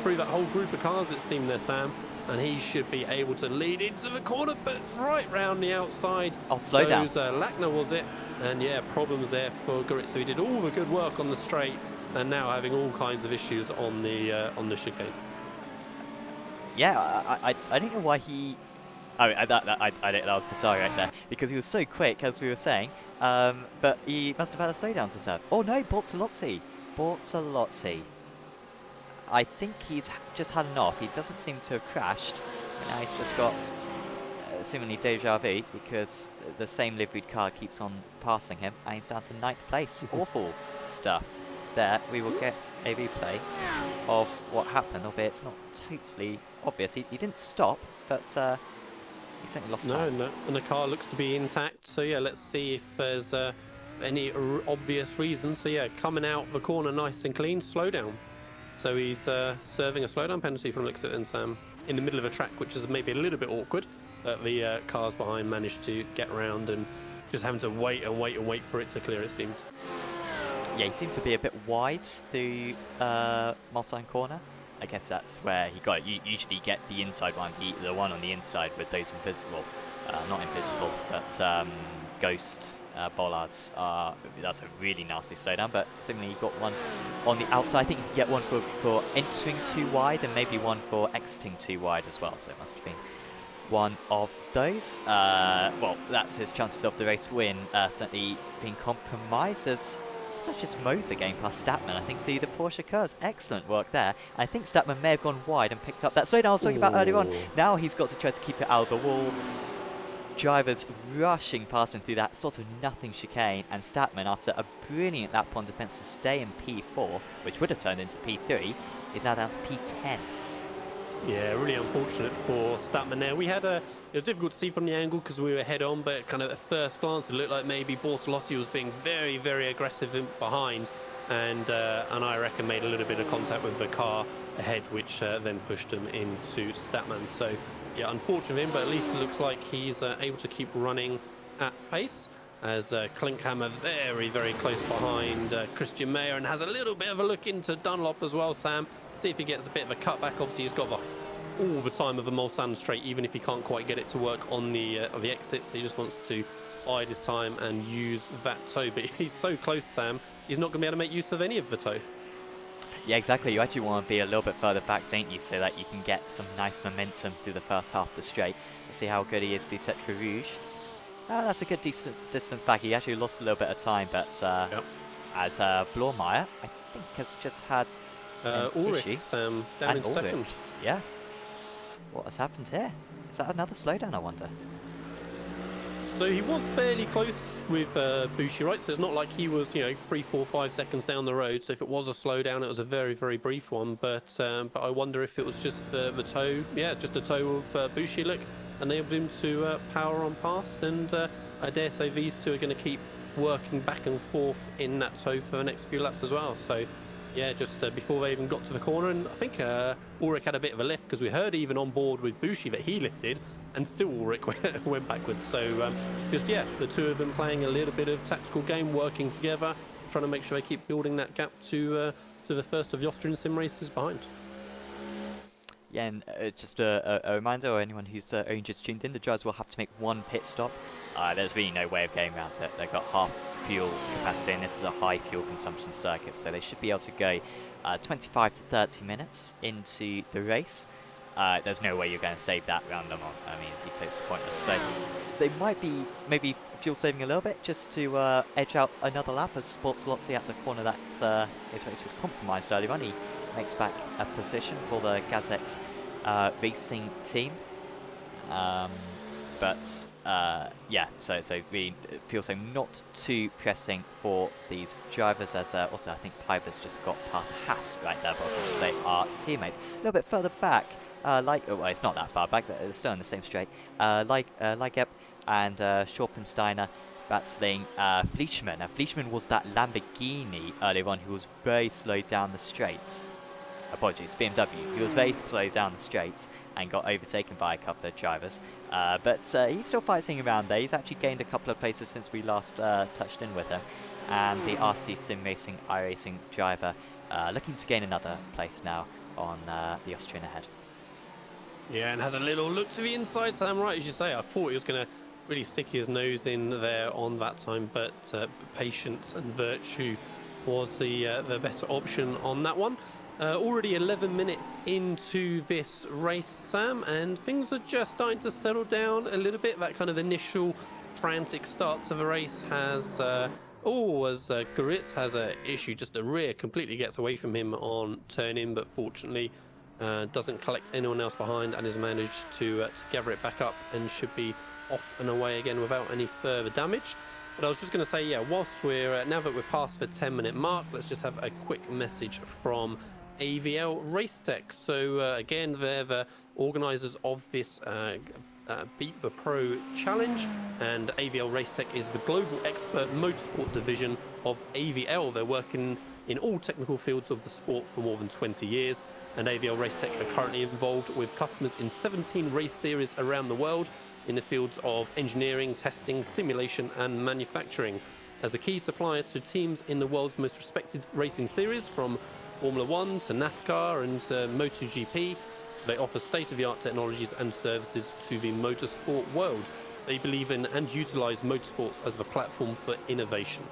through that whole group of cars, it seemed there, Sam. And he should be able to lead into the corner, but right round the outside. I'll slow down. Lackner was it, and yeah, problems there for Gerhsitz. So he did all the good work on the straight, and now having all kinds of issues on the chicane. Yeah, I don't know why he. I mean, that was bizarre right there because he was so quick, as we were saying. But he must have had a slowdown to serve. Oh no, Bortolotti. I think he's just had an off. He doesn't seem to have crashed. And now he's just got seemingly deja vu because the same liveried car keeps on passing him, and he's down to 9th place. Awful stuff. There, we will get a replay of what happened, albeit it's not totally obvious. He didn't stop, but he certainly lost time. No, and the car looks to be intact. So yeah, let's see if there's any obvious reason. So yeah, coming out the corner nice and clean, slow down. So he's serving a slowdown penalty from the looks of it, and Sam, in the middle of a track, which is maybe a little bit awkward. The cars behind managed to get around and just having to wait for it to clear, it seemed. Yeah, he seemed to be a bit wide through Mulsanne corner. I guess that's where he got it. You usually get the inside one, the one on the inside with those invisible, not invisible, but ghost bollards. That's a really nasty slowdown, but similarly you got one on the outside. I think you can get one for entering too wide and maybe one for exiting too wide as well, so it must have been one of those. Well, that's his chances of the race win certainly being compromised as such as Moser getting past Statman. I think the Porsche Curves, excellent work there. I think Statman may have gone wide and picked up that slowdown I was talking about earlier on. Now he's got to try to keep it out of the wall. Drivers rushing past him through that sort of nothing chicane, and Statman, after a brilliant lap on defense to stay in P4, which would have turned into P3, is now down to P10. Yeah, really unfortunate for Statman there. It was difficult to see from the angle because we were head on, but kind of at first glance it looked like maybe Bortolotti was being very, very aggressive behind, and I reckon made a little bit of contact with the car ahead, which then pushed him into Statman. So yeah, unfortunate for him, but at least it looks like he's able to keep running at pace, as Klinkhammer very, very close behind Christian Mayer, and has a little bit of a look into Dunlop as well, Sam. See if he gets a bit of a cutback. Obviously, he's got all the time of a Mulsanne straight, even if he can't quite get it to work on the exit. So he just wants to bide his time and use that toe. But he's so close, Sam, he's not going to be able to make use of any of the toe. Yeah, exactly. You actually want to be a little bit further back, don't you, so that you can get some nice momentum through the first half of the straight. Let's see how good he is through Tetra Rouge. That's a good distance back. He actually lost a little bit of time, but as Bloormeyer, I think, has just had Ulrich, Sam, down in second. Yeah. What has happened here? Is that another slowdown, I wonder? So he was fairly close with Bushi, right? So it's not like he was, 3, 4, 5 seconds down the road. So if it was a slowdown, it was a very, very brief one. But I wonder if it was just the toe, just the toe of Bushi, look, enabled him to power on past. And I dare say these two are going to keep working back and forth in that toe for the next few laps as well. So yeah, just before they even got to the corner, and I think Ulrich had a bit of a lift, because we heard even on board with Bushi that he lifted, and still Ulrich went backwards. So the two of them playing a little bit of tactical game, working together, trying to make sure they keep building that gap to the first of the Austrian sim races behind. Yeah, and just a reminder, or anyone who's only just tuned in, the drivers will have to make one pit stop. There's really no way of getting around it. They've got half fuel capacity, and this is a high fuel consumption circuit, so they should be able to go 25 to 30 minutes into the race. There's no way you're going to save that round them on. I mean, it takes pointless. So they might be maybe fuel saving a little bit just to edge out another lap, as Bortolotti at the corner that his race was compromised earlier on. He makes back a position for the Gazex racing team. So we feel so not too pressing for these drivers, as also I think Piper's just got past Haas right there, because they are teammates. A little bit further back, it's not that far back, it's still in the same straight, Ligep and Schorpensteiner battling Fleischmann. Now Fleischmann was that Lamborghini earlier on who was very slow down the straights. Apologies, BMW. He was very slow down the straights and got overtaken by a couple of drivers. But he's still fighting around there. He's actually gained a couple of places since we last touched in with him. And the RC Sim Racing iRacing driver looking to gain another place now on the Austrian ahead. Yeah, and has a little look to the inside, Sam, right as you say. I thought he was going to really stick his nose in there on that time, but patience and virtue was the better option on that one. Already 11 minutes into this race, Sam, and things are just starting to settle down a little bit. That kind of initial frantic start to the race has, Gerhsitz has an issue, just the rear completely gets away from him on turn-in, but fortunately doesn't collect anyone else behind and has managed to gather it back up and should be off and away again without any further damage. But I was just going to say, whilst we're, now that we're past the 10-minute mark, let's just have a quick message from AVL RACETECH. So again, they're the organisers of this Beat the Pro challenge, and AVL RACETECH is the global expert motorsport division of AVL. They're working in all technical fields of the sport for more than 20 years, and AVL RACETECH are currently involved with customers in 17 race series around the world in the fields of engineering, testing, simulation and manufacturing. As a key supplier to teams in the world's most respected racing series, from Formula One to NASCAR and MotoGP. They offer state-of-the-art technologies and services to the motorsport world. They believe in and utilize motorsports as the platform for innovation.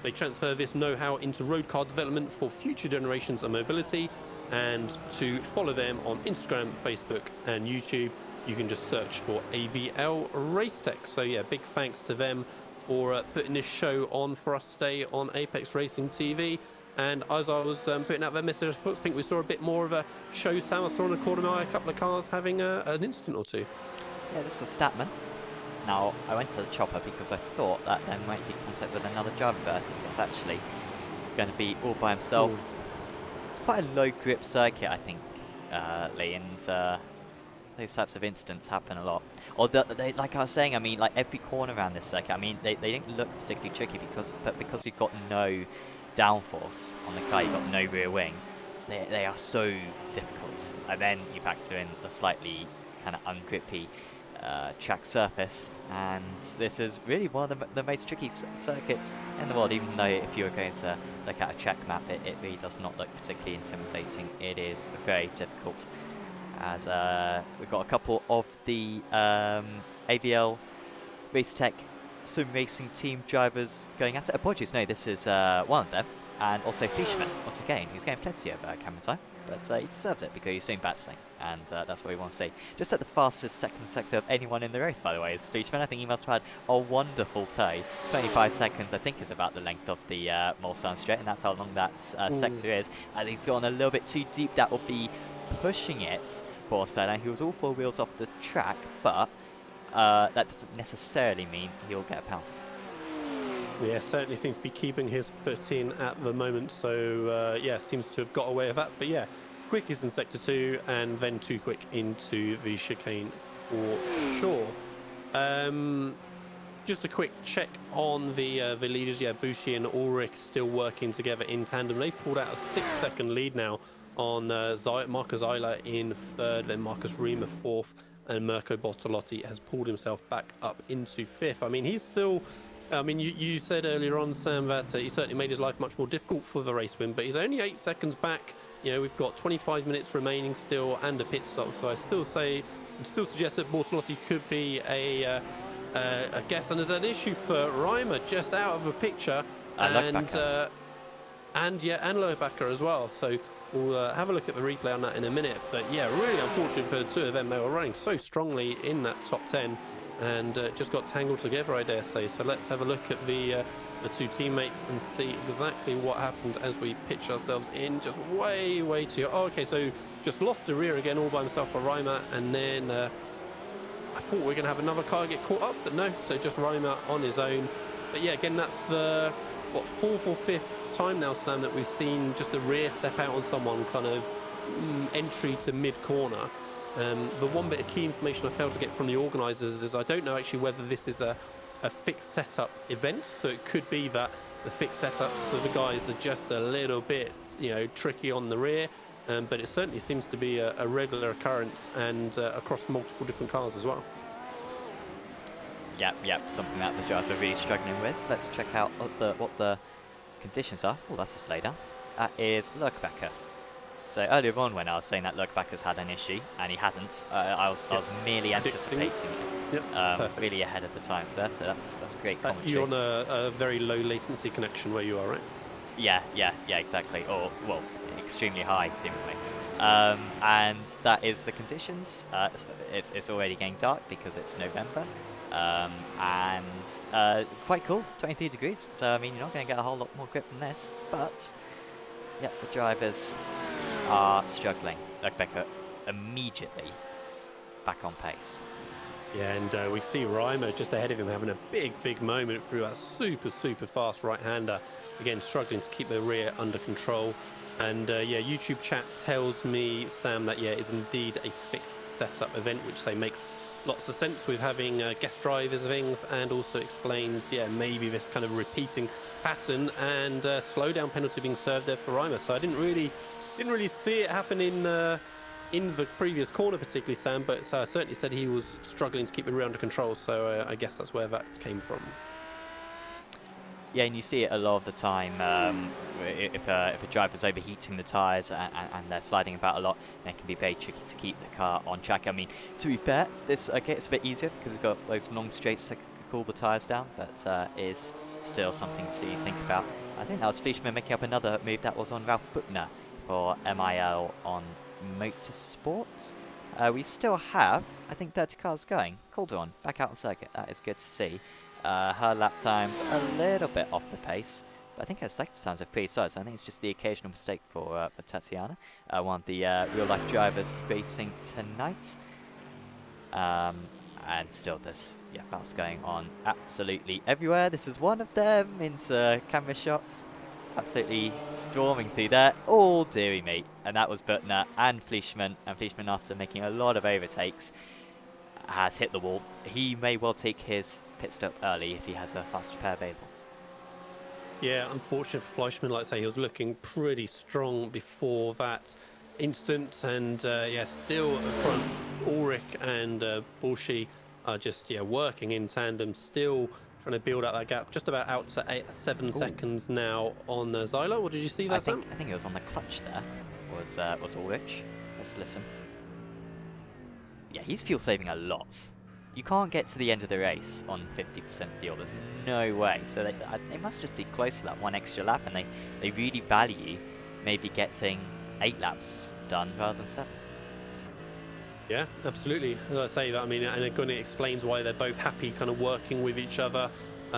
They transfer this know-how into road car development for future generations of mobility. And to follow them on Instagram, Facebook, and YouTube, you can just search for AVL RACETECH. So yeah, big thanks to them for putting this show on for us today on Apex Racing TV. And as I was putting out that message, I think we saw a bit more of a show, Sam. I saw in the corner of my eye a couple of cars having an incident or two. Yeah, this is Statman. Now, I went to the chopper because I thought that there might be contact with another driver, but I think it's actually going to be all by himself. Ooh. It's quite a low grip circuit, I think, Lee, and these types of incidents happen a lot. Or like I was saying, I mean, like every corner around this circuit, I mean, they didn't look particularly tricky because you've got no downforce on the car, you've got no rear wing, they are so difficult. And then you factor in the slightly kind of ungrippy track surface, and this is really one of the most tricky circuits in the world, even though if you're going to look at a track map, it really does not look particularly intimidating. It is very difficult, as we've got a couple of the AVL RACETECH sim racing team drivers going at it. Apologies, no, this is one of them, and also Fleischmann, once again, he's getting plenty of camera time, but he deserves it because he's doing battling, and that's what we want to see. Just at the fastest second sector of anyone in the race, by the way, is Fleischmann. I think he must have had a wonderful tow. 25 seconds, I think, is about the length of the Mulsanne Straight, and that's how long that sector is. And he's gone a little bit too deep. That will be pushing it for Senna. He was all four wheels off the track, but that doesn't necessarily mean he'll get a penalty. Yeah, certainly seems to be keeping his foot in at the moment, so yeah, seems to have got away with that. But yeah, quick is in sector 2, and then too quick into the chicane for sure. Just a quick check on the leaders. Yeah, Bushi and Ulrich still working together in tandem. They've pulled out a 6-second lead now on Marcus Eiler in 3rd, then Marcus Riemer 4th, and Mirko Bortolotti has pulled himself back up into 5th. I mean, he's still... I mean, you said earlier on, Sam, that he certainly made his life much more difficult for the race win, but he's only 8 seconds back. You know, we've got 25 minutes remaining still and a pit stop, so I still suggest that Bortolotti could be a guess. And there's an issue for Reimer just out of the picture, and Loebacher as well. So we'll have a look at the replay on that in a minute. But yeah, really unfortunate for the two of them. They were running so strongly in that top 10. And just got tangled together, I dare say. So let's have a look at the two teammates and see exactly what happened as we pitch ourselves in. Just way too... Oh, okay, so just lost the rear again all by himself for Reimer. And then I thought we were going to have another car get caught up, but no. So just Reimer on his own. But yeah, again, that's the, 4th or 5th time now, Sam, that we've seen just the rear step out on someone kind of entry to mid-corner. The one bit of key information I failed to get from the organisers is I don't know actually whether this is a fixed setup event, so it could be that the fixed setups for the guys are just a little bit, tricky on the rear, but it certainly seems to be a regular occurrence and across multiple different cars as well. Yep, something that the drivers are really struggling with. Let's check out what the conditions are. Oh, that's a slow down. That is Loebacher. So earlier on, when I was saying that Loebacher's had an issue, and he hasn't, I was merely anticipating it, really ahead of the time. So that's great commentary. You're on a very low latency connection where you are, right? Yeah, exactly. Or well, extremely high, seemingly. And that is the conditions. It's already getting dark because it's November, and quite cool. 23 degrees. So I mean, you're not going to get a whole lot more grip than this, but yeah, the drivers are struggling. Loebacher immediately back on pace. Yeah, and we see Reimer just ahead of him having a big moment through that super fast right-hander. Again, struggling to keep the rear under control. And yeah, YouTube chat tells me, Sam, that yeah, it is indeed a fixed setup event, which makes lots of sense with having guest drivers and things, and also explains, yeah, maybe this kind of repeating pattern and slowdown penalty being served there for Reimer. So I didn't really see it happen in the previous corner particularly, Sam, but I certainly said he was struggling to keep the rear under control, so I guess that's where that came from. Yeah, and you see it a lot of the time. If a driver's overheating the tyres and they're sliding about a lot, it can be very tricky to keep the car on track. I mean, to be fair, this it's a bit easier because we've got those long straights to cool the tyres down, but is still something to think about. I think that was Fleischmann making up another move that was on Ralph Buchner for MIL on Motorsport. We still have, I think, 30 cars going. Calderón back out on circuit. That is good to see. Her lap times a little bit off the pace, but I think her sector times are pretty solid, so I think it's just the occasional mistake for Tatiana, one of the real-life drivers racing tonight. And still there's battles going on absolutely everywhere. This is one of them into camera shots. Absolutely storming through there. Oh, dearie me. And that was Buchner and Fleischmann. And Fleischmann, after making a lot of overtakes, has hit the wall. He may well take his pit stop early if he has a faster pair available. Yeah, unfortunate for Fleischmann. Like I say, he was looking pretty strong before that instant. And still at front, Ulrich and Burschi are just working in tandem, still trying to build up that gap. Just about out to 7 seconds now on Zyla. What did you see that? I think it was on the clutch there. Was Ulrich. Let's listen. Yeah, he's fuel saving a lot. You can't get to the end of the race on 50% fuel. There's no way. So they must just be close to that one extra lap, and they really value maybe getting 8 laps done rather than 7. Yeah, absolutely. As I say that, I mean, and again, it explains why they're both happy, kind of working with each other,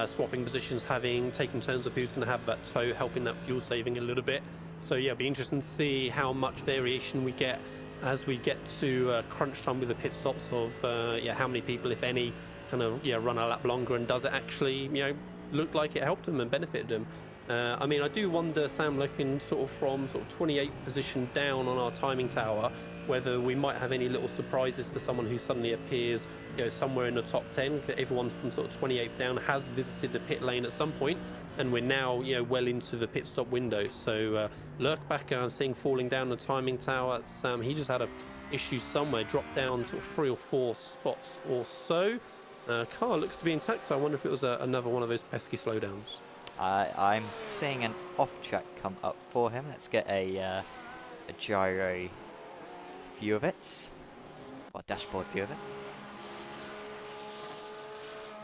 swapping positions, taking turns of who's going to have that toe, helping that fuel saving a little bit. So yeah, it'll be interesting to see how much variation we get as we get to crunch time with the pit stops of how many people, if any, kind of run a lap longer, and does it actually look like it helped them and benefited them. I mean, I do wonder, Sam, looking from 28th position down on our timing tower, whether we might have any little surprises for someone who suddenly appears somewhere in the top 10. Everyone from 28th down has visited the pit lane at some point, and we're now well into the pit stop window. So Lerkbacher, I'm seeing falling down the timing tower. Sam, he just had a issue somewhere, dropped down 3 or 4 spots or so. Car looks to be intact, so I wonder if it was another one of those pesky slowdowns. I'm seeing an off track come up for him. Let's get a gyro view of it, or a dashboard view of it.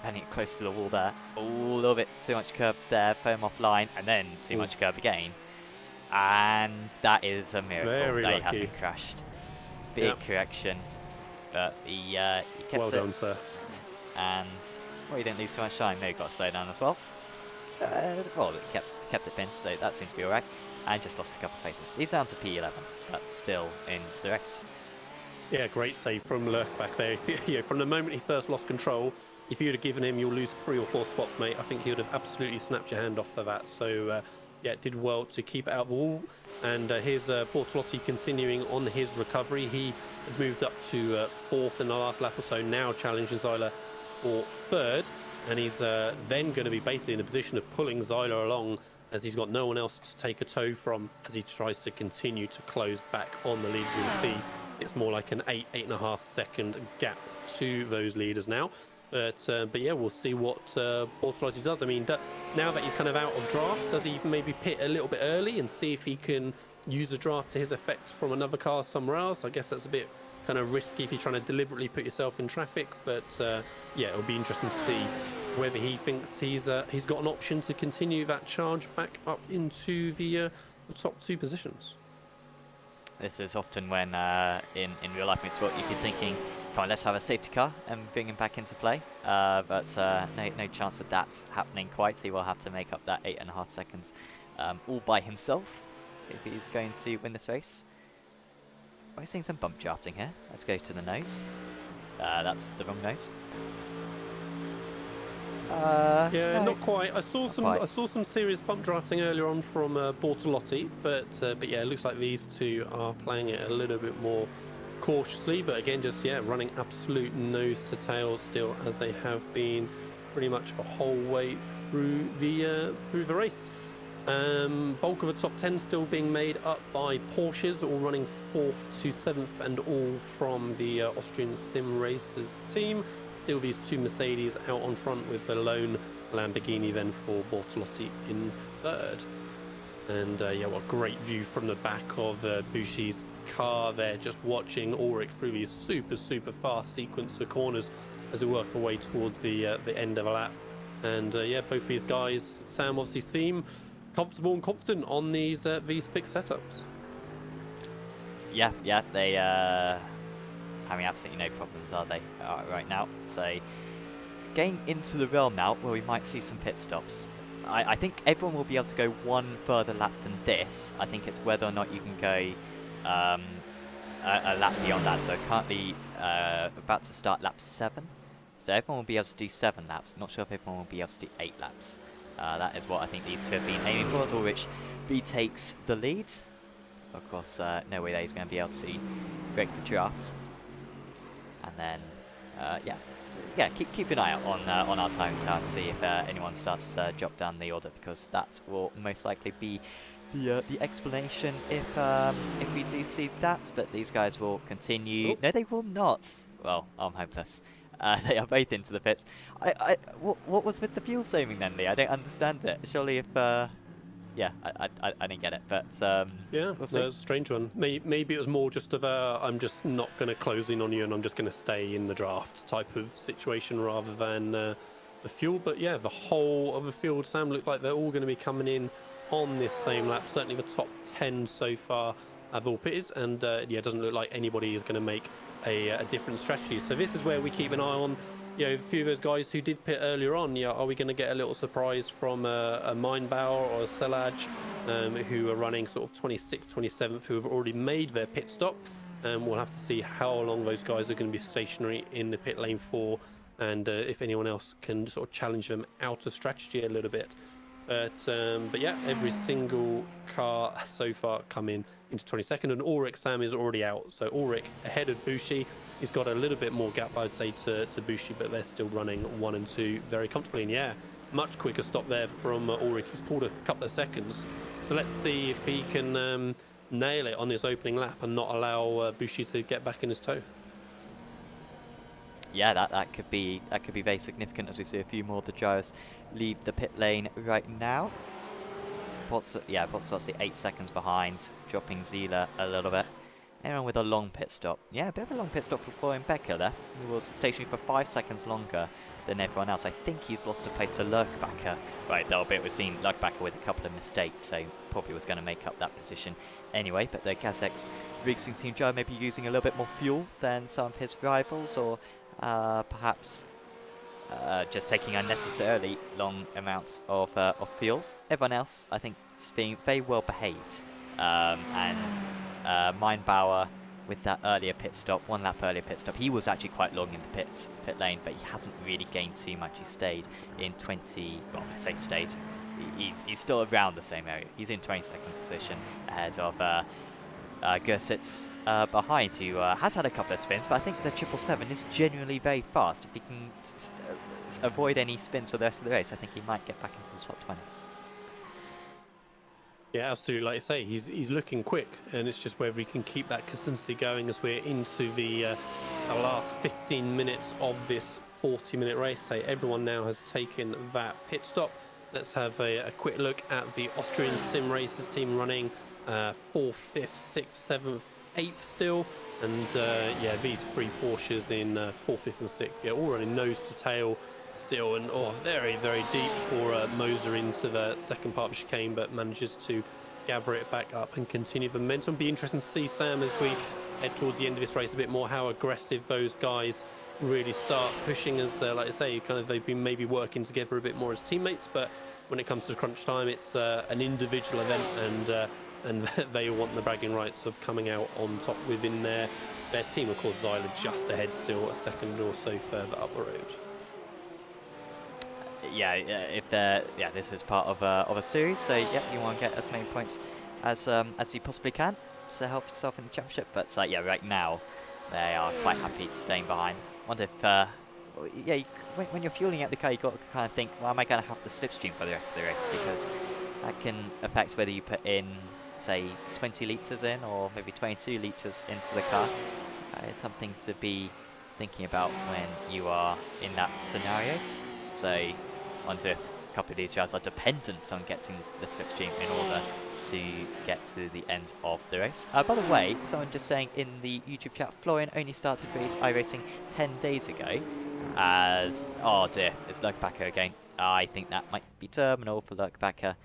Panning it close to the wall there. Oh, a little bit too much curb there, foam offline, and then too much curb again. And that is a miracle that he hasn't crashed. Big correction, but he kept it. Well done, sir. And he didn't lose too much time. No, he got a slowdown as well. Well, he kept it pinned, so that seems to be alright. And just lost a couple of places. He's down to P11. That's still in the race. Yeah, great save from Lurk back there. From the moment he first lost control, if you'd have given him, you'll lose 3 or 4 spots, mate, I think he would have absolutely snapped your hand off for that. So, did well to keep it out of the wall. And here's Bortolotti continuing on his recovery. He had moved up to 4th in the last lap or so, now challenging Zyla for 3rd. And he's then going to be basically in a position of pulling Zyla along, as he's got no one else to take a tow from, as he tries to continue to close back on the leads. You'll see it's more like an 8.5 second gap to those leaders now. But yeah, we'll see what Bortolotti does. I mean, now that he's kind of out of draft, does he maybe pit a little bit early and see if he can use the draft to his effect from another car somewhere else? I guess that's a bit kind of risky if you're trying to deliberately put yourself in traffic. But yeah, it'll be interesting to see whether he thinks he's got an option to continue that charge back up into the top 2 positions. This is often when in real life motorsport you'd be thinking, come on, let's have a safety car and bring him back into play. But no chance that that's happening quite. So he will have to make up that 8.5 seconds all by himself if he's going to win this race. We're seeing some bump drafting here. Let's go to the nose. That's the wrong nose. Yeah, not quite. I saw some serious bump drafting earlier on from Bortolotti, but yeah, it looks like these two are playing it a little bit more cautiously. But again, just running absolute nose to tail still, as they have been pretty much the whole way through the race. Bulk of the top 10 still being made up by Porsches, all running 4th to 7th, and all from the Austrian Sim Racers team. Still these 2 Mercedes out on front, with the lone Lamborghini then for Bortolotti in 3rd. And yeah, what a great view from the back of Bushi's car there, just watching Ulrich through these super fast sequence of corners as we work our way towards the end of a lap. And yeah, both these guys, Sam, obviously seem comfortable and confident on these fixed setups. Yeah, they having absolutely no problems, are they, right now? So getting into the realm now where we might see some pit stops. I think everyone will be able to go one further lap than this. I think it's whether or not you can go a lap beyond that. So currently about to start lap 7. So everyone will be able to do 7 laps. Not sure if everyone will be able to do 8 laps. That is what I think these two have been aiming for, as Ulrich retakes the lead. Of course, no way that he's going to be able to break the draft. And then, yeah, keep an eye out on our time tower to see if anyone starts to drop down the order, because that will most likely be the explanation if we do see that. But these guys will continue. Oh. No, they will not. Well, I'm hopeless. They are both into the pits. What was with the fuel saving then, Lee? I don't understand it. Surely if... yeah, I didn't get it, but... yeah, that's a strange one. Maybe it was more just of a, I'm just not going to close in on you and I'm just going to stay in the draft type of situation, rather than the fuel. But yeah, the whole of the field, Sam, looked like they're all going to be coming in on this same lap. Certainly the top 10 so far have all pitted, and yeah, it doesn't look like anybody is going to make a different strategy. So this is where we keep an eye on, you know, a few of those guys who did pit earlier on. Yeah, are we going to get a little surprise from a Mindbauer or a Selaj, who are running sort of 26th, 27th, who have already made their pit stop? We'll have to see how long those guys are going to be stationary in the pit lane for, and if anyone else can sort of challenge them out of strategy a little bit. But yeah, every single car so far come in into 22nd, and Ulrich, Sam, is already out. So Ulrich ahead of Bushi. He's got a little bit more gap, I'd say, to Bushi, but they're still running 1 and 2 very comfortably. And yeah, much quicker stop there from Ulrich. He's pulled a couple of seconds. So let's see if he can nail it on this opening lap and not allow Bushi to get back in his toe. Yeah, that could be very significant, as we see a few more of the drivers leave the pit lane right now. Bortolotti 8 seconds behind, dropping Zila a little bit. Anyone with a long pit stop? Yeah, a bit of a long pit stop for Florian Becker there. He was stationary for 5 seconds longer than everyone else. I think he's lost a place to Lurkbacher. Right, though, but we've seen Lurkbacher with a couple of mistakes, so probably was going to make up that position anyway. But the Kazakh racing team driver may be using a little bit more fuel than some of his rivals, or perhaps just taking unnecessarily long amounts of fuel. Everyone else, I think, is being very well behaved. And Mindbauer, with that earlier pit stop, 1 lap earlier pit stop, he was actually quite long in the pit lane, but he hasn't really gained too much. He stayed in 20, well, I'd say stayed. He's still around the same area. He's in 22nd position ahead of Gerhsitz behind, who has had a couple of spins, but I think the 777 is genuinely very fast. If he can avoid any spins for the rest of the race, I think he might get back into the top 20. Yeah, absolutely. Like I say, he's looking quick, and it's just whether he can keep that consistency going as we're into the last 15 minutes of this 40-minute race. So everyone now has taken that pit stop. Let's have a quick look at the Austrian Sim Racers team running 4th, 5th, 6th, 7th, 8th still. And yeah, these 3 Porsches in 4th, 5th and 6th, yeah, all running nose to tail still, and very deep for Moser into the second part of the chicane, but manages to gather it back up and continue the momentum. Be interesting to see, Sam, as we head towards the end of this race a bit more, how aggressive those guys really start pushing, as like I say, kind of they've been maybe working together a bit more as teammates, but when it comes to crunch time, it's an individual event, and they want the bragging rights of coming out on top within their team. Of course, Zyla just ahead still, a second or so further up the road. This is part of a series, so you want to get as many points as you possibly can to help yourself in the championship. But right now they are quite happy to staying behind. Wonder if yeah, when you're fueling out the car, you've got to kind of think, well, am I going to have the slipstream for the rest of the race? Because that can affect whether you put in, say, 20 litres in or maybe 22 litres into the car. It's something to be thinking about when you are in that scenario. So I wonder if a couple of these drivers are dependent on getting the slipstream in order to get to the end of the race. By the way, someone just saying in the YouTube chat, Florian only started iRacing 10 days ago. As, oh dear, it's Lurkbacker again. I think that might be terminal for Lurkbacker.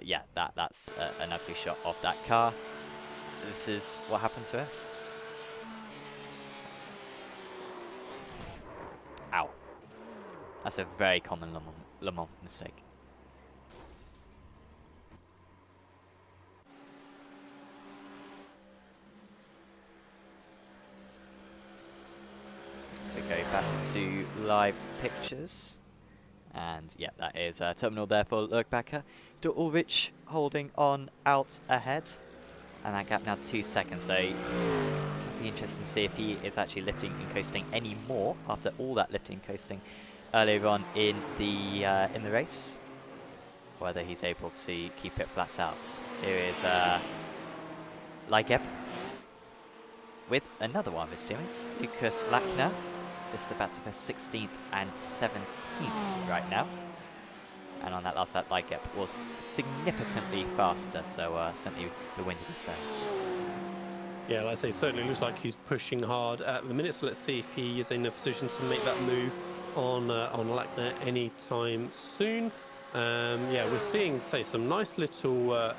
Yeah, that's an ugly shot of that car. This is what happened to her. Ow. That's a very common Le Mans mistake. So we go back to live pictures. And yeah, that is terminal there for Lurkbacker. Still Ulrich holding on out ahead. And that gap now 2 seconds. So it'll be interesting to see if he is actually lifting and coasting any more after all that lifting and coasting earlier on in the race. Whether he's able to keep it flat out. Here is Leigeb with another one of his teammates, Lucas Lackner. This is the battle for 16th and 17th right now. And on that last lap, Leigeb was significantly faster, so certainly the wind in his sails. Yeah, like I say, certainly looks like he's pushing hard at the minute, so let's see if he is in a position to make that move on Lackner anytime soon. Yeah, we're seeing, say, some nice little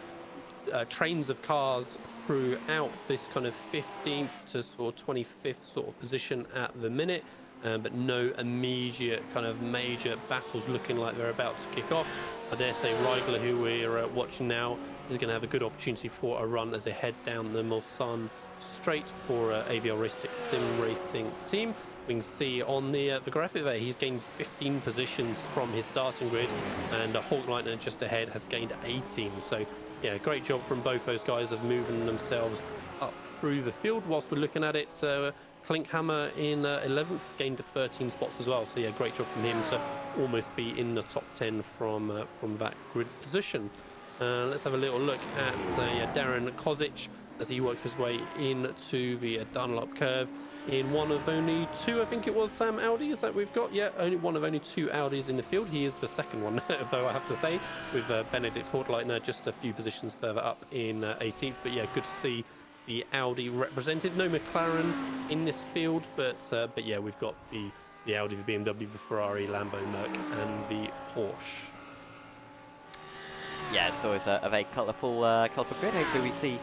trains of cars throughout this kind of 15th to sort of 25th sort of position at the minute. But no immediate kind of major battles looking like they're about to kick off. I dare say Reigler, who we're watching now, is going to have a good opportunity for a run as they head down the Mulsanne straight for AVL RACETECH sim racing team. We can see on the graphic there, he's gained 15 positions from his starting grid, and Hawkleitner just ahead has gained 18. So yeah, great job from both those guys of moving themselves up through the field. Whilst we're looking at it, Klinkhammer in 11th gained 13 spots as well. So yeah, great job from him to almost be in the top 10 from that grid position. Let's have a little look at Darren Kozic as he works his way into the Dunlop curve in one of only two, I think it was, Sam, Audis that we've got. Yeah, only one of only two Audis in the field. He is the second one, though, I have to say, with Benedikt Hawkleitner just a few positions further up in 18th. But yeah, good to see the Audi represented. No McLaren in this field, but yeah, we've got the Audi, the BMW, the Ferrari, Lambo, Merc, and the Porsche. Yeah, it's always a very colourful grid. Hopefully we see,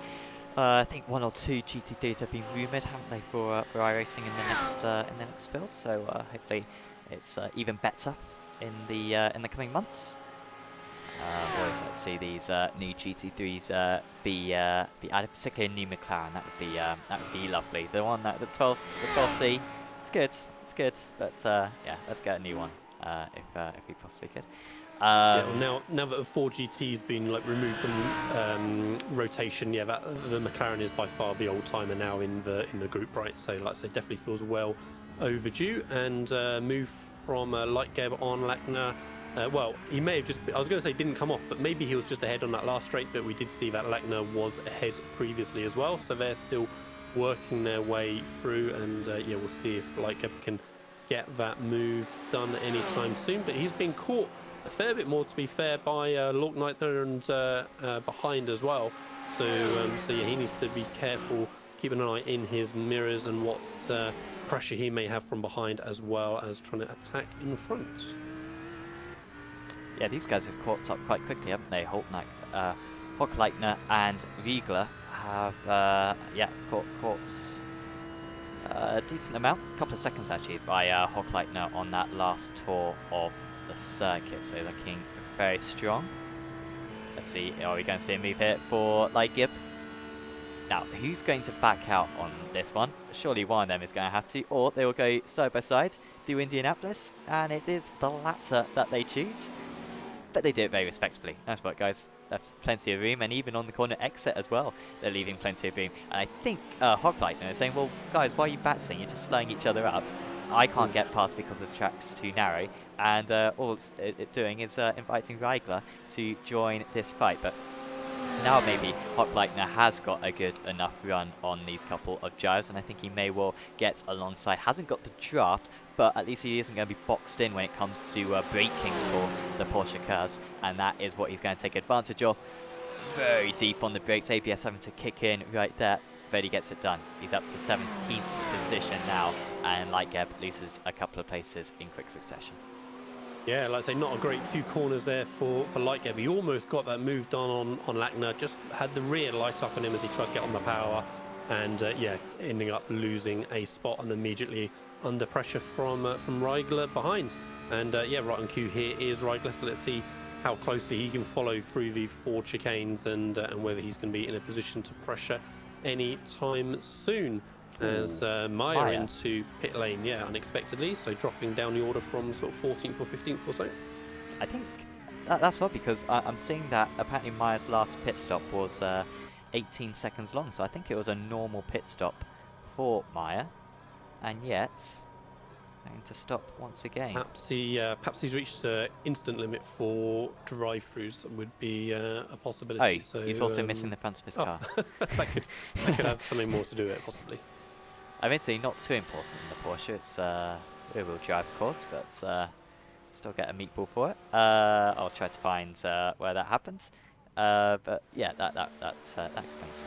I think 1 or 2 GT3s have been rumoured, haven't they, for iRacing in the next build. So hopefully it's even better in the coming months. Always like to see these new GT3s be added, particularly a new McLaren. That would be lovely. The one that the 12C, it's good, but yeah, let's get a new one if we possibly could. Yeah, well, now that the 4GT's been removed from rotation, yeah, the McLaren is by far the old timer now in the group, right? So like I say, definitely feels well overdue. And move from Leigeb on Lackner. Well, he may have just, I was going to say didn't come off, but maybe he was just ahead on that last straight, but we did see that Lackner was ahead previously as well, so they're still working their way through, and yeah, we'll see if Leigeb can get that move done anytime soon. But he's been caught a fair bit more, to be fair, by Hawkleitner and behind as well, so yeah, he needs to be careful, keep an eye in his mirrors and what pressure he may have from behind, as well as trying to attack in front. Yeah, these guys have caught up quite quickly, haven't they? Hawkleitner and Riegler have caught a decent amount, a couple of seconds actually, by Hawkleitner on that last tour of the circuit, so looking very strong. Let's see, are we going to see a move here for Leigeb? Now, who's going to back out on this one? Surely one of them is going to have to, or they will go side by side through Indianapolis, and it is the latter that they choose. But they do it very respectfully. Nice work, guys. Left plenty of room, and even on the corner exit as well, they're leaving plenty of room. And I think Hawkleitner is saying, well, guys, why are you battling? You're just slowing each other up. I can't get past because this track's too narrow, and all it's doing is inviting Reigler to join this fight. But now maybe Hochleitner has got a good enough run on these couple of gyres, and I think he may well get alongside. Hasn't got the draft, but at least he isn't going to be boxed in when it comes to braking for the Porsche curves, and that is what he's going to take advantage of. Very deep on the brakes, ABS having to kick in right there, but he gets it done. He's up to 17th position now, and like Geb loses a couple of places in quick succession. Yeah, like I say, not a great few corners there for Lightgeb. He almost got that moved on Lackner, just had the rear light up on him as he tries to get on the power, and yeah, ending up losing a spot and immediately under pressure from Reigler behind. And yeah, right on cue here is Reigler, so let's see how closely he can follow through the 4 chicanes and whether he's going to be in a position to pressure any time soon. As Meyer into pit lane, yeah, unexpectedly, so dropping down the order from sort of 14th or 15th or so. I think that's odd because I'm seeing that apparently Meyer's last pit stop was 18 seconds long, so I think it was a normal pit stop for Meyer, and yet going to stop once again. Perhaps he's reached instant limit for drive-throughs would be a possibility. Oh, so, he's also missing the front of his car. that could have something more to do with it, possibly. Admittedly, not too important in the Porsche. It's rear-wheel drive, of course, but still get a meatball for it. I'll try to find where that happens. But yeah, that explains.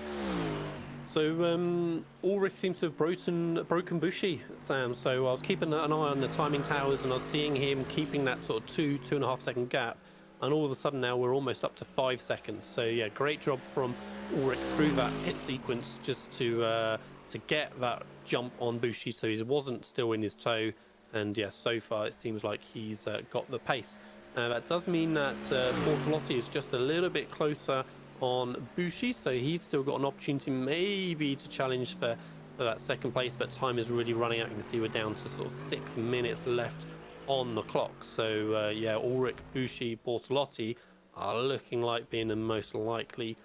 So Ulrich seems to have broken Bushi, Sam. So I was keeping an eye on the timing towers, and I was seeing him keeping that sort of 2.5 second gap. And all of a sudden now we're almost up to 5 seconds. So yeah, great job from Ulrich through that pit sequence just to get that jump on Bushi, so he wasn't still in his toe. And yeah, so far it seems like he's got the pace. That does mean that Bortolotti is just a little bit closer on Bushi, so he's still got an opportunity maybe to challenge for that second place, but time is really running out. You can see we're down to sort of 6 minutes left on the clock. So yeah, Ulrich, Bushi, Bortolotti are looking like being the most likely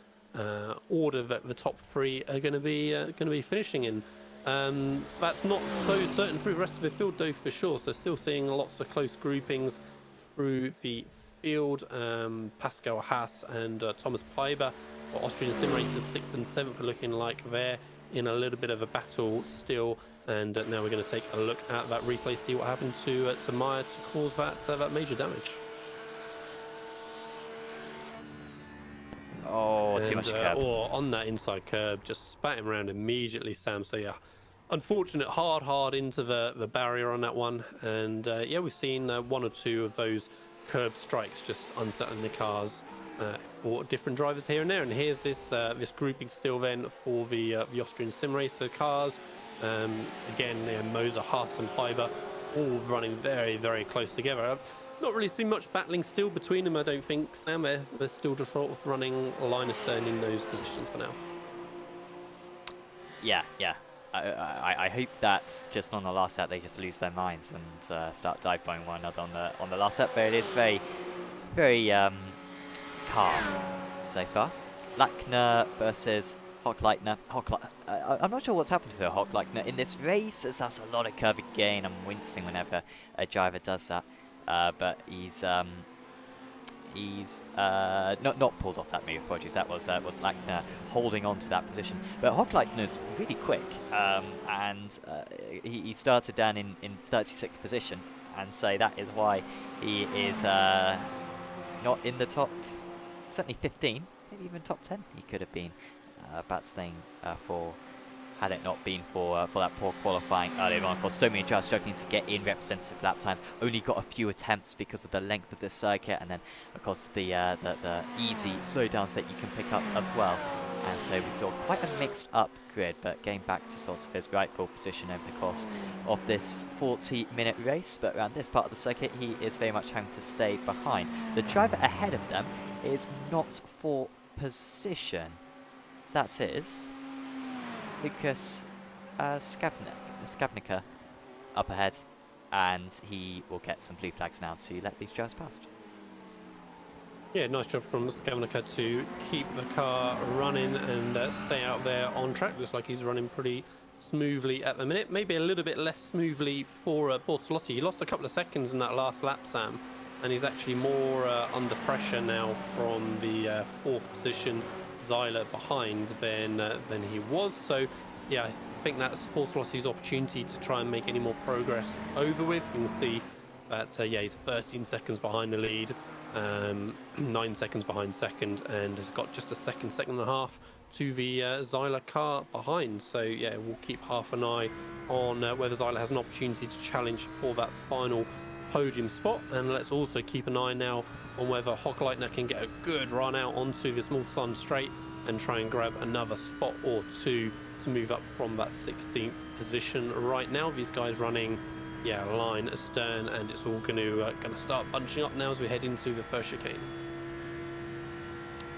order that the top 3 are going to be finishing in. That's not so certain through the rest of the field though, for sure. So still seeing lots of close groupings through the field. Pascal Haas and Thomas Pleiber for Austrian Sim Racers 6th and 7th are looking like they're in a little bit of a battle still. And now we're going to take a look at that replay, see what happened to Meyer to cause that major damage. Oh, too much curb. Or on that inside curb, just spat him around immediately, Sam. So yeah, unfortunate, hard into the barrier on that one. And yeah, we've seen 1 or 2 of those curb strikes just unsettling the cars for different drivers here and there. And here's this grouping still then for the Austrian Sim Racer cars. Again, Moser, Haas and Pleiber all running very, very close together. I've not really seen much battling still between them, I don't think, Sam. They're still just sort of running a line of stone in those positions for now. Yeah. I hope that just on the last lap they just lose their minds and start dive bombing one another on the last lap. But it is very, very calm so far. Lackner versus Hochleitner. I'm not sure what's happened to Hochleitner in this race, as that's a lot of curve again. I'm wincing whenever a driver does that. But he's not pulled off that move. Apologies, that was Lackner holding on to that position. But Hochleitner's really quick, and he started down in 36th position, and so that is why he is not in the top, certainly 15, maybe even top 10. He could have been battling for. Had it not been for that poor qualifying earlier on. Of course, so many drivers struggling to get in representative lap times. Only got a few attempts because of the length of the circuit, and then, of course, the easy slowdowns that you can pick up as well. And so we saw quite a mixed-up grid, but getting back to sort of his rightful position over the course of this 40-minute race. But around this part of the circuit, he is very much having to stay behind. The driver ahead of them is not for position. That's his. Lucas Skabnica up ahead, and he will get some blue flags now to let these drivers past. Yeah, nice job from Skabnica to keep the car running and stay out there on track. Looks like he's running pretty smoothly at the minute. Maybe a little bit less smoothly for Bortolotti. He lost a couple of seconds in that last lap, Sam, and he's actually more under pressure now from the fourth position Zyler behind than he was. So yeah, I think that's Bortolotti's opportunity to try and make any more progress over with. You can see that yeah, he's 13 seconds behind the lead, 9 seconds behind second, and has got just a second and a half to the Zyler car behind. So yeah, we'll keep half an eye on whether Zyler has an opportunity to challenge for that final podium spot. And let's also keep an eye now on whether Hochleitner can get a good run out onto the small sun straight and try and grab another spot or two to move up from that 16th position. Right now these guys running line astern, and it's all going to start bunching up now as we head into the first chicane.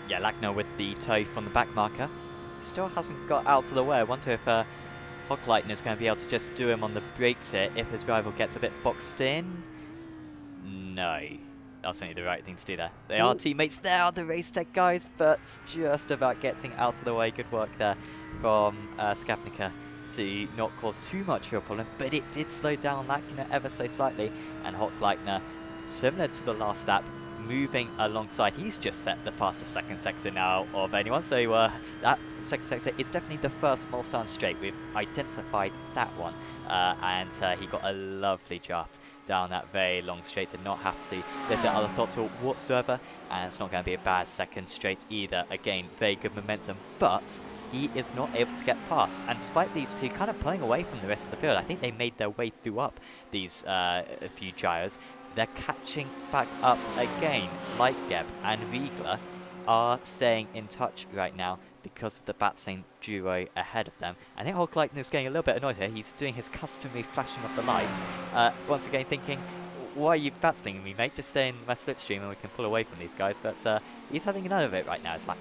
Yeah, Lachner with the toe from the back marker. Still hasn't got out of the way. I wonder if Hochleitner is going to be able to just do him on the brakes here if his rival gets a bit boxed in. No, that's only the right thing to do there. They are teammates. They are the RACETECH guys, but just about getting out of the way. Good work there from Skapnica to not cause too much of a problem, but it did slow down Lachner ever so slightly, and Hochleitner, similar to the last lap, moving alongside. He's just set the fastest second sector now of anyone, so that second sector is definitely the first small sun straight. We've identified that one, and he got a lovely draft down that very long straight, did not have to let out other thoughts whatsoever, and it's not going to be a bad second straight either. Again, very good momentum, but he is not able to get past, and despite these two kind of pulling away from the rest of the field, I think they made their way through up these few gyros. They're catching back up again. Lightgeb and Riegler are staying in touch right now because of the Batsane duo ahead of them. I think Hochleitner is getting a little bit annoyed here. He's doing his customary flashing of the lights. Once again thinking, why are you batslinging me, mate? Just stay in my slipstream and we can pull away from these guys. But he's having none of it right now, it's Lachner.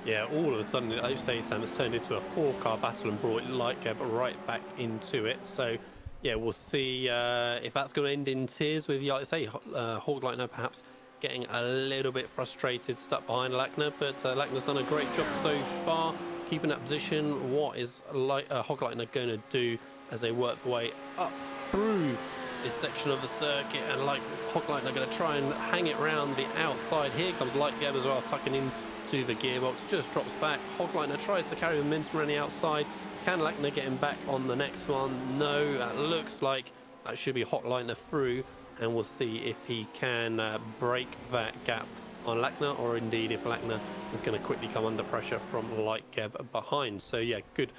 Yeah, all of a sudden, as you say, Sam, it's turned into a 4-car battle and brought Lightgeb right back into it. So yeah, we'll see if that's going to end in tears with, like I say, Hochleitner perhaps getting a little bit frustrated, stuck behind Lachner. But Lachner's done a great job so far, keeping that position. What is Hochleitner going to do as they work their way up through this section of the circuit? And like Hochleitner going to try and hang it round the outside. Here comes Lightgeb as well, tucking in to the gearbox, just drops back. Hochleitner tries to carry momentum around the outside. Can Lachner get him back on the next one? No, that looks like that should be Hochleitner through, and we'll see if he can break that gap on Lachner, or indeed if Lachner is going to quickly come under pressure from Lightgeb behind. So yeah, good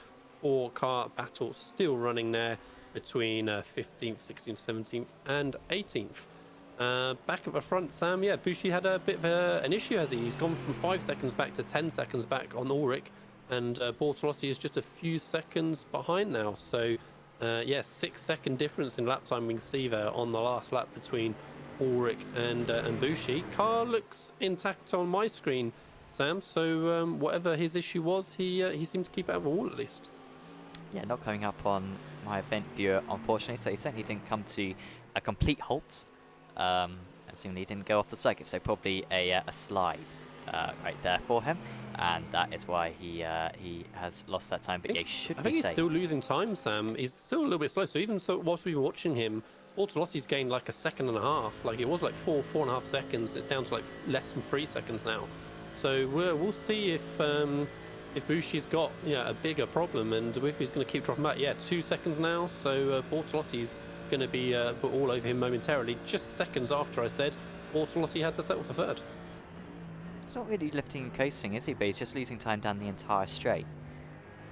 4-car battle still running there between 15th, 16th, 17th and 18th. Back at the front, Sam, yeah, Bushi had a bit of an issue, has he? He's gone from 5 seconds back to 10 seconds back on Ulrich, and Bortolotti is just a few seconds behind now. So yeah, 6-second difference in lap time we can see there on the last lap between Ulrich and Bushi. Car looks intact on my screen, Sam, so whatever his issue was, he seemed to keep it out of the wall at least. Yeah, not coming up on my event viewer, unfortunately, so he certainly didn't come to a complete halt. Assuming he didn't go off the circuit, so probably a slide right there for him, and that is why he has lost that time. But yeah, he should be safe. I think he's still losing time, Sam. He's still a little bit slow. So even so, whilst we were watching him, Bortolotti's gained like a second and a half. Like it was like 4.5 seconds. It's down to like less than 3 seconds now. So we'll see if Bushi's got a bigger problem, and if he's going to keep dropping back. Yeah, 2 seconds now. So Bortolotti's going to be put all over him momentarily. Just seconds after I said Bortolotti had to settle for third. It's not really lifting and coasting, is he? But he's just losing time down the entire straight.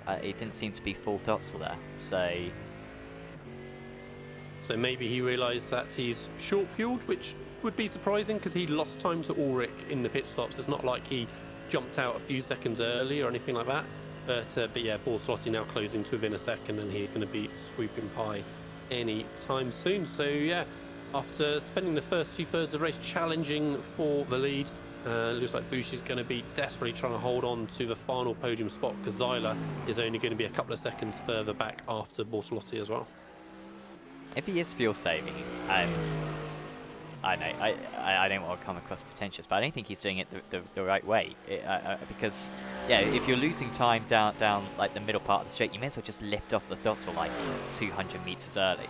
It didn't seem to be full throttle there, so maybe he realised that he's short-fueled, which would be surprising because he lost time to Ulrich in the pit stops. It's not like he jumped out a few seconds early or anything like that. But yeah, Bortolotti now closing to within a second, and he's going to be sweeping by any time soon. So yeah, after spending the first 2/3 of the race challenging for the lead, looks like Bushi's going to be desperately trying to hold on to the final podium spot, because Zyler is only going to be a couple of seconds further back after Bortolotti as well. If he is fuel saving, and I know. I don't want to come across pretentious, but I don't think he's doing it the right way. Because, yeah, if you're losing time down like the middle part of the straight, you may as well just lift off the throttle like 200 meters early.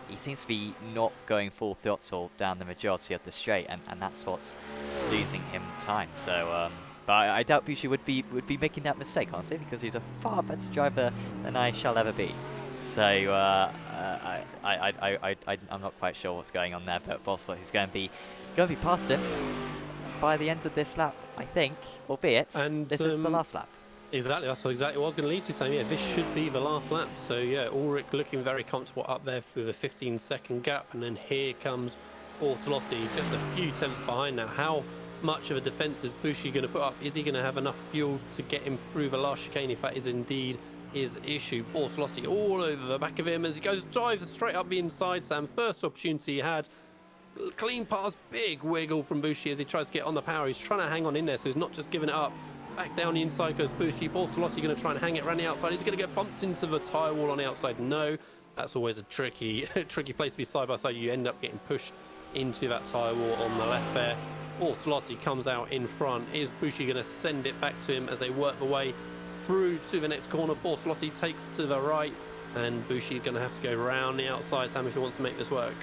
He seems to be not going full throttle down the majority of the straight, and that's what's losing him time. So, but I doubt Bushi would be making that mistake, honestly, because he's a far better driver than I shall ever be. So I'm not quite sure what's going on there, but Bortolotti's going to be past him by the end of this lap, I think, albeit And, this is the last lap. Exactly, that's exactly what I was going to lead to, saying, yeah, this should be the last lap. So, yeah, Ulrich looking very comfortable up there with a 15-second gap, and then here comes Bortolotti, just a few tenths behind now. How much of a defence is Bushi going to put up? Is he going to have enough fuel to get him through the last chicane, if that is indeed his issue? Bortolotti all over the back of him as he goes dives straight up the inside, Sam. First opportunity he had. Clean pass, big wiggle from Bushi as he tries to get on the power. He's trying to hang on in there, so he's not just giving it up. Back down the inside goes Bushi. Bortolotti going to try and hang it around the outside. Is he going to get bumped into the tyre wall on the outside? No. That's always a tricky place to be side by side. You end up getting pushed into that tyre wall on the left there. Bortolotti comes out in front. Is Bushi going to send it back to him as they work their way through to the next corner? Bortolotti takes to the right, and Bushi going to have to go round the outside, Sam, if he wants to make this work.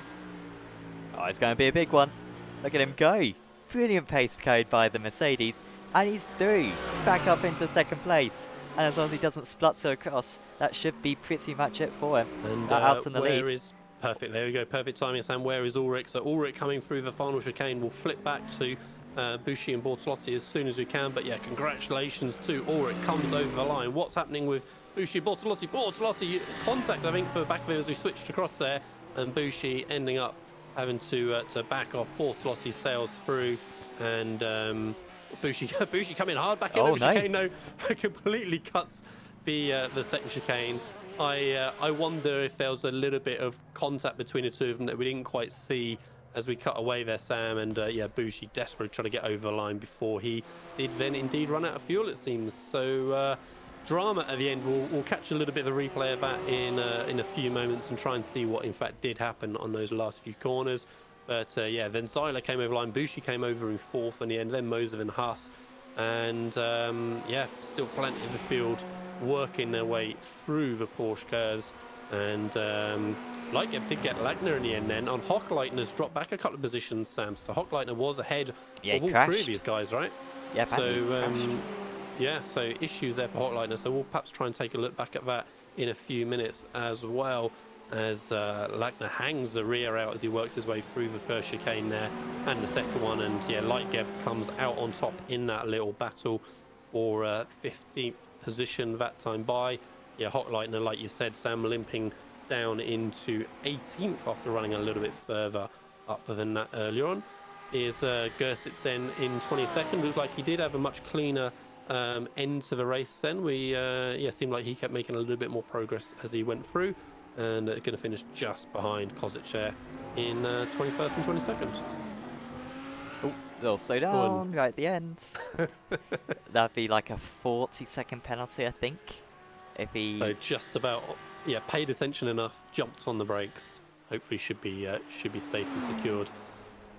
Oh, it's going to be a big one. Look at him go. Brilliant pace carried by the Mercedes. And he's through, back up into second place. And as long as he doesn't splutter across, that should be pretty much it for him. And out in the lead. Perfect, there we go, perfect timing, Sam. Where is Ulrich? So Ulrich coming through the final chicane will flip back to Bushi and Bortolotti as soon as we can. But yeah, congratulations to Ulrich, comes over the line. What's happening with Bushi, Bortolotti? Bortolotti, contact, I think, for the back of him as we switched across there. And Bushi ending up having to back off. Bortolotti sails through, and Bushi coming hard back in over chicane. No, completely cuts the second chicane. I wonder if there was a little bit of contact between the two of them that we didn't quite see as we cut away there, Sam. And yeah, Bushi desperately trying to get over the line before he did then indeed run out of fuel, it seems. So drama at the end. We'll catch a little bit of a replay of that in a few moments and try and see what in fact did happen on those last few corners. But yeah, then Zyler came over line, Bushi came over in fourth in the end, then Moser and Haas. And yeah, still plenty of the field working their way through the Porsche curves. And Leitgeb did get Lagner in the end then. On Hochleitner's dropped back a couple of positions, Sam. So Hochleitner was ahead of all three of these guys, right? Yeah, so yeah, so issues there for Hochleitner. So we'll perhaps try and take a look back at that in a few minutes as well, as Lagner hangs the rear out as he works his way through the first chicane there and the second one. And yeah, Leitgeb comes out on top in that little battle for 15th position that time by. Yeah, Hochleitner, like you said, Sam, limping down into 18th after running a little bit further up than that earlier on. Is Gerhsitz then in 22nd. Looks like he did have a much cleaner end to the race then. Yeah, seemed like he kept making a little bit more progress as he went through, and going to finish just behind Kozic there in 21st and 22nd. Oh, they'll slow down right at the end. That'd be like a 40-second penalty, I think. If he... So just about, yeah, paid attention enough, jumped on the brakes. Hopefully should be safe and secured.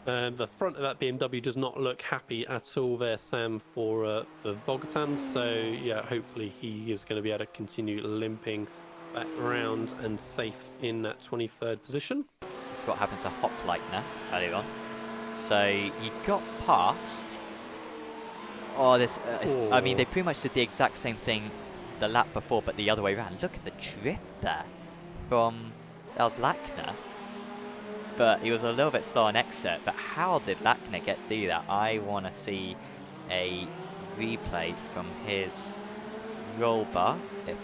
The front of that BMW does not look happy at all there, Sam, for Vogetan. So yeah, hopefully he is going to be able to continue limping back round and safe in that 23rd position. This is what happened to Hochleitner earlier on. So he got past. Oh, this. I mean, they pretty much did the exact same thing the lap before, but the other way around. Look at the drift there from... That was Lachner. But he was a little bit slow on exit. But how did Lachner get through that? I want to see a replay from his roll bar, if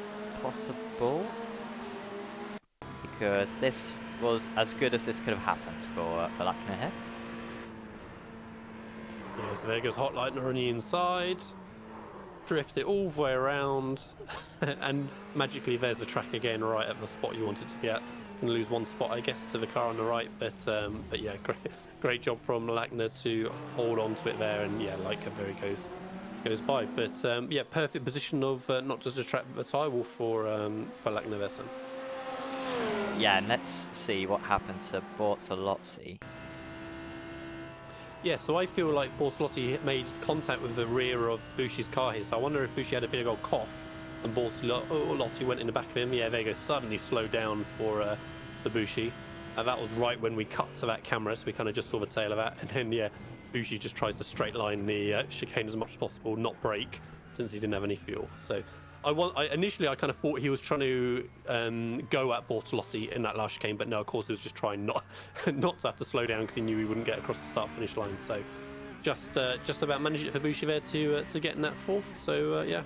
possible. Because this was as good as this could have happened for Lachner here. Yeah, so there goes Hochleitner on the inside. Drift it all the way around. And magically there's the track again right at the spot you wanted to be at. Going to lose one spot, I guess, to the car on the right, but yeah, great job from Lachner to hold on to it there, and yeah, like there he goes by. But yeah, perfect position of not just a track but a tyre wall for Lachner there. Yeah, and let's see what happened to Bortolotti. Yeah, so I feel like Bortolotti made contact with the rear of Bushi's car here. So I wonder if Bushi had a big old cough and Bortolotti went in the back of him. Yeah, there you go. Suddenly slowed down for the Bushi. That was right when we cut to that camera, so we kind of just saw the tail of that. And then, yeah, Bushi just tries to straight line the chicane as much as possible, not brake, since he didn't have any fuel. So initially I kind of thought he was trying to go at Bortolotti in that last chicane, but no, of course he was just trying not to have to slow down because he knew he wouldn't get across the start-finish line. So just about managed it for Bushi there to get in that fourth. So yeah,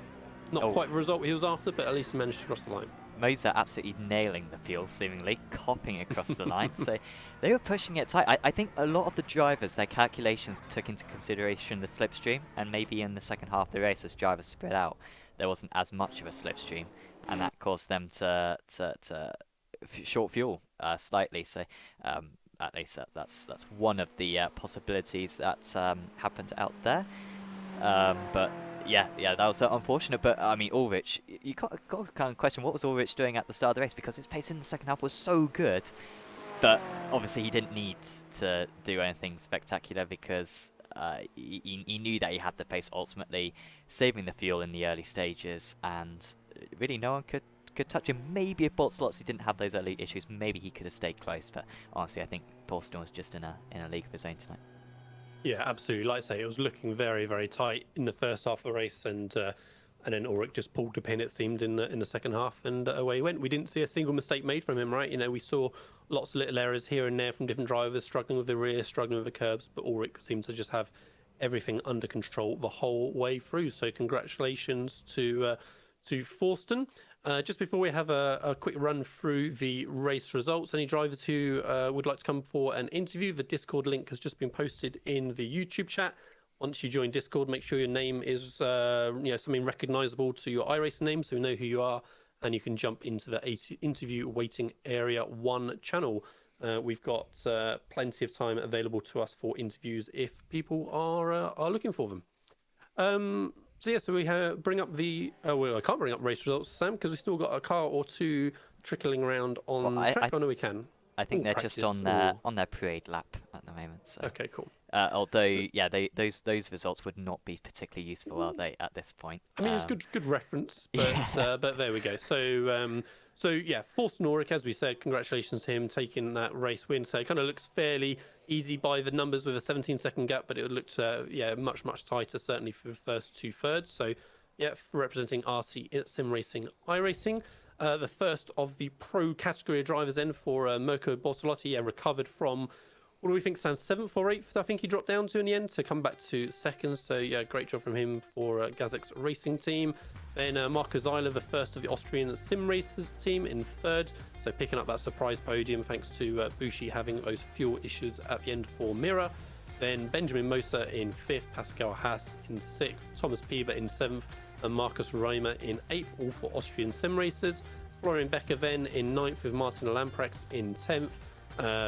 not quite the result he was after, but at least he managed to cross the line. Moser absolutely nailing the fuel, seemingly coughing across the line. So they were pushing it tight. I think a lot of the drivers, their calculations took into consideration the slipstream, and maybe in the second half of the race, as drivers spread out, there wasn't as much of a slipstream, and that caused them to short fuel slightly. So at least that's one of the possibilities that happened out there. But yeah, that was unfortunate. But I mean, Ulrich, you got to kind of question what was Ulrich doing at the start of the race, because his pace in the second half was so good, but obviously he didn't need to do anything spectacular because he knew that he had the pace ultimately, saving the fuel in the early stages, and really no one could touch him. Maybe if Bortolotti didn't have those early issues, maybe he could have stayed close. But honestly, I think Bortolotti was just in a league of his own tonight. Yeah, absolutely. Like I say, it was looking very, very tight in the first half of the race, and then Ulrich just pulled the pin, it seemed, in the second half, and away he went. We didn't see a single mistake made from him, right? You know, we saw lots of little errors here and there from different drivers, struggling with the rear, struggling with the curbs, but Ulrich seemed to just have everything under control the whole way through. So congratulations to Forsten. Just before we have a quick run through the race results, any drivers who would like to come for an interview, the Discord link has just been posted in the YouTube chat. Once you join Discord, make sure your name is something recognizable to your iRacing name, so we know who you are, and you can jump into the interview waiting area 1 channel. We've got plenty of time available to us for interviews if people are looking for them. So we bring up the... well, I can't bring up race results, Sam, because we've still got a car or two trickling around on track. I know we can. I think they're just on their parade lap at the moment. So. Okay, cool. Although, those results would not be particularly useful, are they, at this point? I mean, it's good reference, but but there we go. So yeah, Forsten Ulrich, as we said, congratulations to him taking that race win. So it kind of looks fairly easy by the numbers with a 17-second gap, but it looked much tighter, certainly for the first 2/3. So yeah, representing RC Sim Racing iRacing. The first of the pro category drivers then for Mirko Bortolotti, recovered from, what do we think, Sam, 7th or 8th, I think he dropped down to in the end, to come back to 2nd. So yeah, great job from him for Gerhsitz Racing Team. Then Marco Zeiler, the first of the Austrian Sim Racers team, in 3rd. So picking up that surprise podium thanks to Bushi having those fuel issues at the end for Mira. Then Benjamin Moser in 5th, Pascal Haas in 6th, Thomas Pieber in 7th, and Markus Reimer in 8th, all for Austrian Sim Racers. Florian Becker then in 9th with Martin Lamprecht in 10th.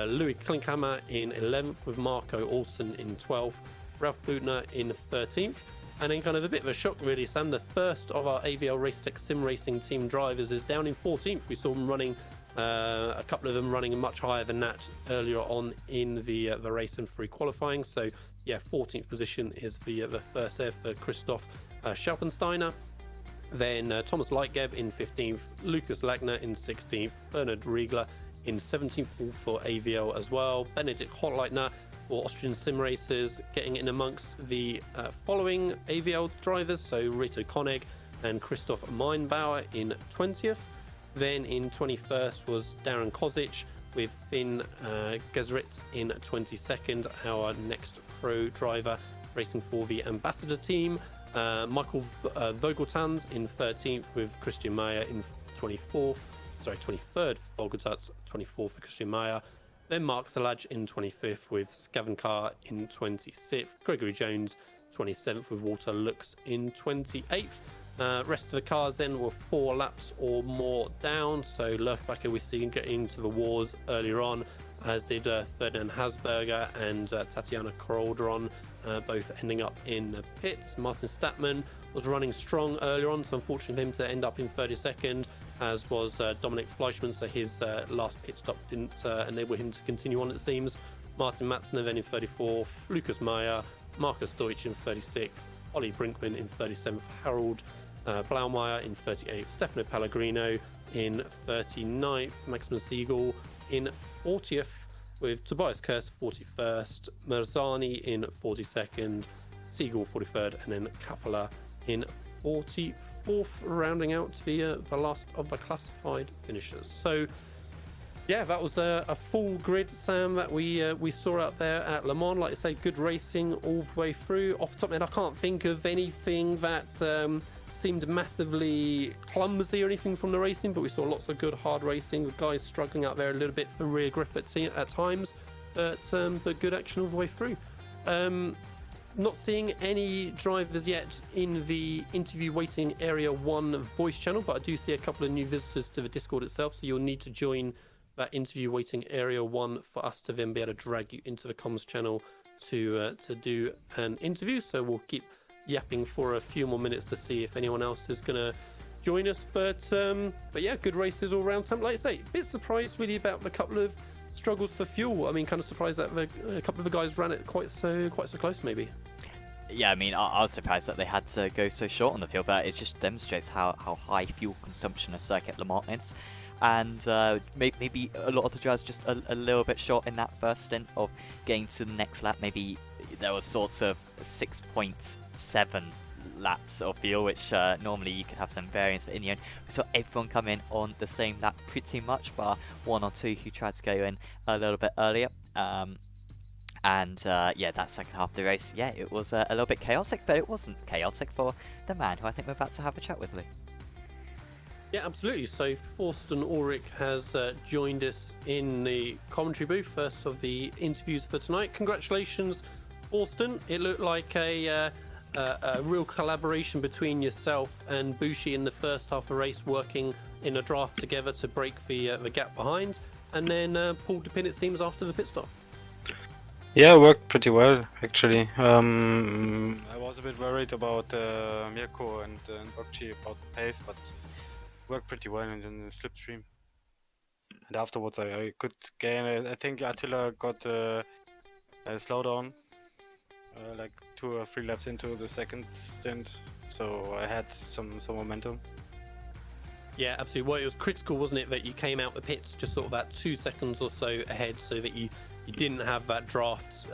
Louis Klinkhammer in 11th with Marco Olsen in 12th. Ralph Blutner in 13th. And then kind of a bit of a shock really, Sam. The first of our AVL RACETECH Sim Racing team drivers is down in 14th. We saw them running, a couple of them running much higher than that earlier on in the race and free qualifying. So yeah, 14th position is the first there for Christoph Schalpensteiner. Then Thomas Leitgeb in 15th, Lucas Lagner in 16th, Bernard Riegler in 17th, all for AVL as well. Benedikt Hotleitner for Austrian Sim Racers, getting in amongst the following AVL drivers, so Rito Koenig and Christoph Meinbauer in 20th. Then in 21st was Darren Kozic with Finn Gerhsitz in 22nd, our next pro driver racing for the Ambassador team. Michael Vogeltans in 13th with Christian Meyer in 23rd, Vogeltans 24th for Christian Meyer. Then Mark Salaj in 25th with Scaven Carr in 26th. Gregory Jones 27th with Walter Lux in 28th. Rest of the cars then were 4 laps or more down. So Lerchbacher we see getting into the wars earlier on, as did Ferdinand Habsburger and Tatiana Calderón, both ending up in the pits. Martin Statman was running strong earlier on, so unfortunately for him to end up in 32nd. as was Dominic Fleischmann, so his last pit stop didn't enable him to continue on, it seems. Martin Matzner then in 34th, Lucas Meyer, Marcus Deutsch in 36th, Ollie Brinkman in 37th, Harold Blaumeier in 38th, Stefano Pellegrino in 39th, Maximus Siegel in 40th, with Tobias Kurz 41st, Merzani in 42nd, Siegel 43rd, and then Kappeler in 44th, rounding out the last of the classified finishers. So yeah, that was a full grid, Sam, that we saw out there at Le Mans. Like I say, good racing all the way through. Off the top of my head, I can't think of anything that seemed massively clumsy or anything from the racing, but we saw lots of good hard racing with guys struggling out there a little bit for rear grip at times, but good action all the way through. Not seeing any drivers yet in the interview waiting area 1 voice channel, but I do see a couple of new visitors to the Discord itself, so you'll need to join that interview waiting area 1 for us to then be able to drag you into the comms channel to do an interview. So we'll keep yapping for a few more minutes to see if anyone else is going to join us. But yeah, good races all around. Like I say, a bit surprised really about the couple of struggles for fuel. I mean, kind of surprised that a couple of the guys ran it quite so close, maybe. Yeah, I mean, I was surprised that they had to go so short on the field, but it just demonstrates how high fuel consumption a circuit Le Mans is. And maybe a lot of the drivers just a little bit short in that first stint of getting to the next lap. Maybe there was sort of 6.7 laps of fuel, which normally you could have some variance, but in the end we saw everyone come in on the same lap pretty much, bar 1 or 2 who tried to go in a little bit earlier. Yeah, that second half of the race, yeah, it was a little bit chaotic, but it wasn't chaotic for the man who I think we're about to have a chat with, Lee. Yeah, absolutely. So Thorsten Ulrich has joined us in the commentary booth, first of the interviews for tonight. Congratulations, Thorsten. It looked like a real collaboration between yourself and Bushi in the first half of the race, working in a draft together to break the gap behind, and then pulled the pin, it seems, after the pit stop. Yeah, it worked pretty well, actually. I was a bit worried about Mirko and Bokchi about the pace, but worked pretty well in the slipstream. And afterwards I could gain, I think Attila got a slowdown, like 2 or 3 laps into the second stint, so I had some momentum. Yeah, absolutely. Well, it was critical, wasn't it, that you came out the pits just sort of that 2 seconds or so ahead, so that you didn't have that draft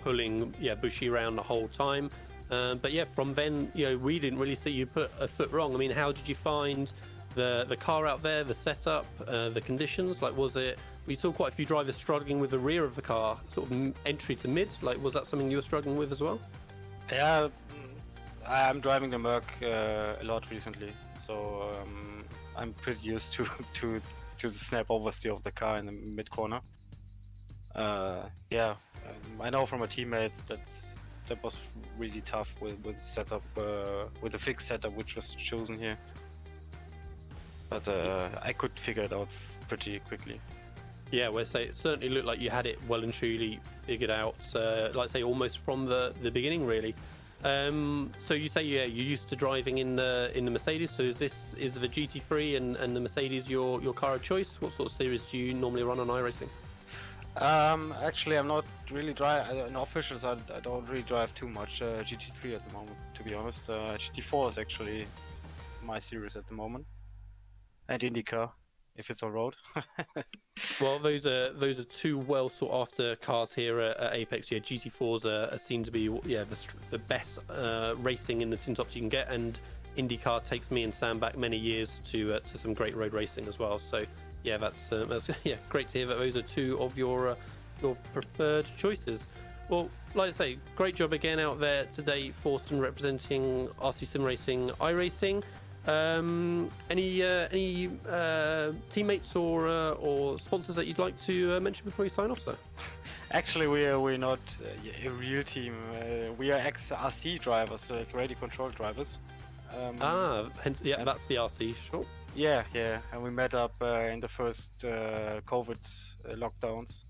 pulling Bushi around the whole time. But yeah, from then, we didn't really see you put a foot wrong. I mean, how did you find the car out there, the setup, the conditions? Like, we saw quite a few drivers struggling with the rear of the car, sort of entry to mid. Like, was that something you were struggling with as well? Yeah, I'm driving the Merc a lot recently, so I'm pretty used to the snap oversteer of the car in the mid corner. I know from my teammates that was really tough with setup, with the fixed setup which was chosen here. But I could figure it out pretty quickly. Yeah, well, say it certainly looked like you had it well and truly figured out, like say almost from the beginning, really. So you say you're used to driving in the Mercedes. So is the GT3 and the Mercedes your car of choice? What sort of series do you normally run on iRacing? Actually, I'm not really in officials. I don't really drive too much GT3 at the moment, to be honest. GT4 is actually my series at the moment, and IndyCar if it's on road. Well, those are 2 well sought after cars here at Apex. Yeah, GT4s are seen to be the best racing in the tin tops you can get, and IndyCar takes me and Sam back many years to some great road racing as well. So yeah, that's great to hear that those are 2 of your preferred choices. Well, like I say, great job again out there today, Thorsten, representing RC Sim Racing iRacing. Any teammates or sponsors that you'd like to mention before you sign off, sir? Actually, we're not a real team. We are ex-RC drivers, so like radio control drivers. Hence, that's the RC, sure. Yeah, and we met up in the first COVID lockdowns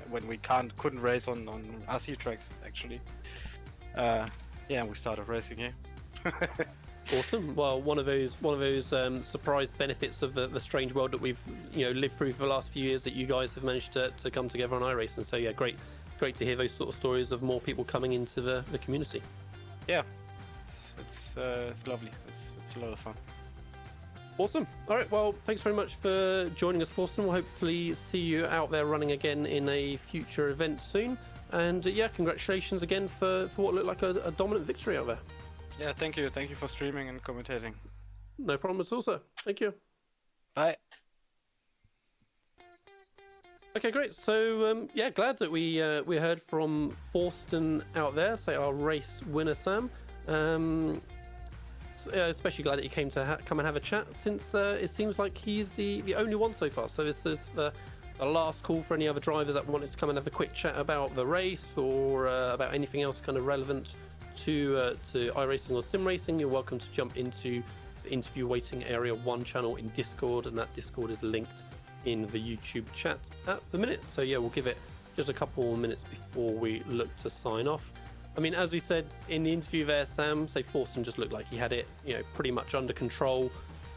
when we couldn't race on RC tracks, actually. And we started racing here. Awesome. Well, one of those surprise benefits of the strange world that we've lived through for the last few years, that you guys have managed to come together on iRacing. So yeah, great to hear those sort of stories of more people coming into the community. Yeah, it's lovely. It's a lot of fun. Awesome. All right. Well, thanks very much for joining us, Forsten. We'll hopefully see you out there running again in a future event soon. And yeah, congratulations again for what looked like a dominant victory out there. Yeah, thank you. Thank you for streaming and commentating. No problem at all, sir. Thank you. Bye. Okay, great. So yeah, glad that we heard from Forsten out there, say our race winner, Sam. Especially glad that he came to come and have a chat, since it seems like he's the only one so far. So this is the last call for any other drivers that wanted to come and have a quick chat about the race or about anything else kind of relevant to iRacing or sim racing. You're welcome to jump into the interview waiting area 1 channel in Discord, and that Discord is linked in the YouTube chat at the minute. So yeah, we'll give it just a couple more minutes before we look to sign off. I mean, as we said in the interview there, Sam, say Forsten just looked like he had it, pretty much under control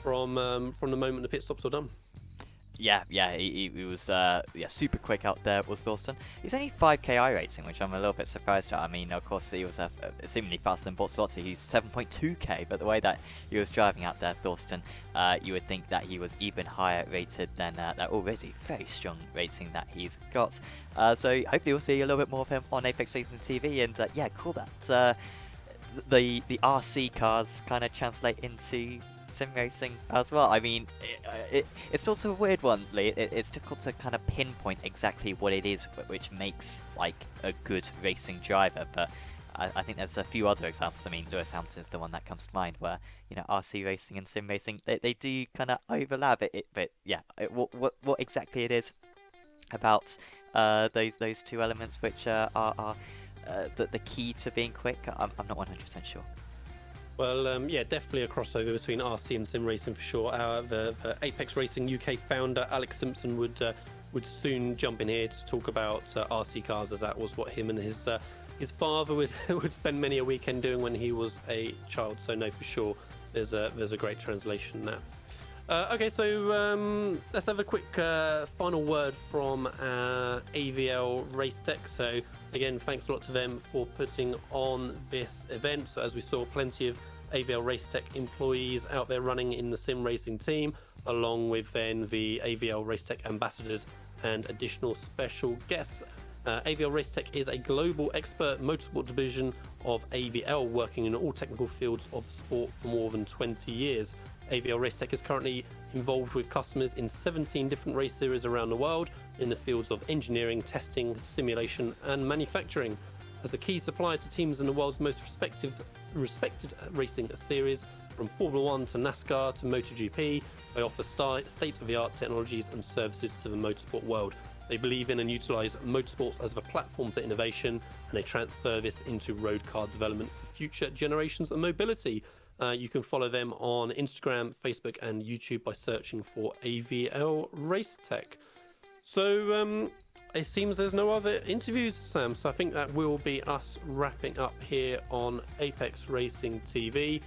from the moment the pit stops were done. Yeah, he was super quick out there, was Thorsten. He's only 5k I rating, which I'm a little bit surprised at. I mean, of course, he was seemingly faster than Bortolotti, who's 7.2k, but the way that he was driving out there, Thorsten, you would think that he was even higher rated than that already very strong rating that he's got. So hopefully we'll see a little bit more of him on Apex Racing TV, and yeah, cool that the RC cars kind of translate into sim racing as well. I mean, it's sort of a weird one, Lee. It's difficult to kind of pinpoint exactly what it is which makes like a good racing driver, but I think there's a few other examples. I mean, Lewis Hamilton's the one that comes to mind, where RC racing and sim racing they do kind of overlap. But yeah, what exactly it is about those two elements which are the key to being quick, I'm not 100% sure. Well, yeah, definitely a crossover between RC and sim racing for sure. The Apex Racing UK founder Alex Simpson would soon jump in here to talk about RC cars, as that was what him and his father would spend many a weekend doing when he was a child. So no, for sure, there's a great translation there. Okay, so let's have a quick final word from AVL RACETECH. So again, thanks a lot to them for putting on this event. So as we saw, plenty of AVL RACETECH employees out there running in the sim racing team, along with then the AVL RACETECH ambassadors and additional special guests. AVL RACETECH is a global expert motorsport division of AVL, working in all technical fields of sport for more than 20 years. AVL RACETECH is currently involved with customers in 17 different race series around the world in the fields of engineering, testing, simulation and manufacturing. As a key supplier to teams in the world's most respected racing series, from Formula 1 to NASCAR to MotoGP, they offer state-of-the-art technologies and services to the motorsport world. They believe in and utilise motorsports as a platform for innovation, and they transfer this into road car development for future generations of mobility. You can follow them on Instagram, Facebook and YouTube by searching for AVL RACETECH. So it seems there's no other interviews, Sam, so I think that will be us wrapping up here on Apex Racing TV.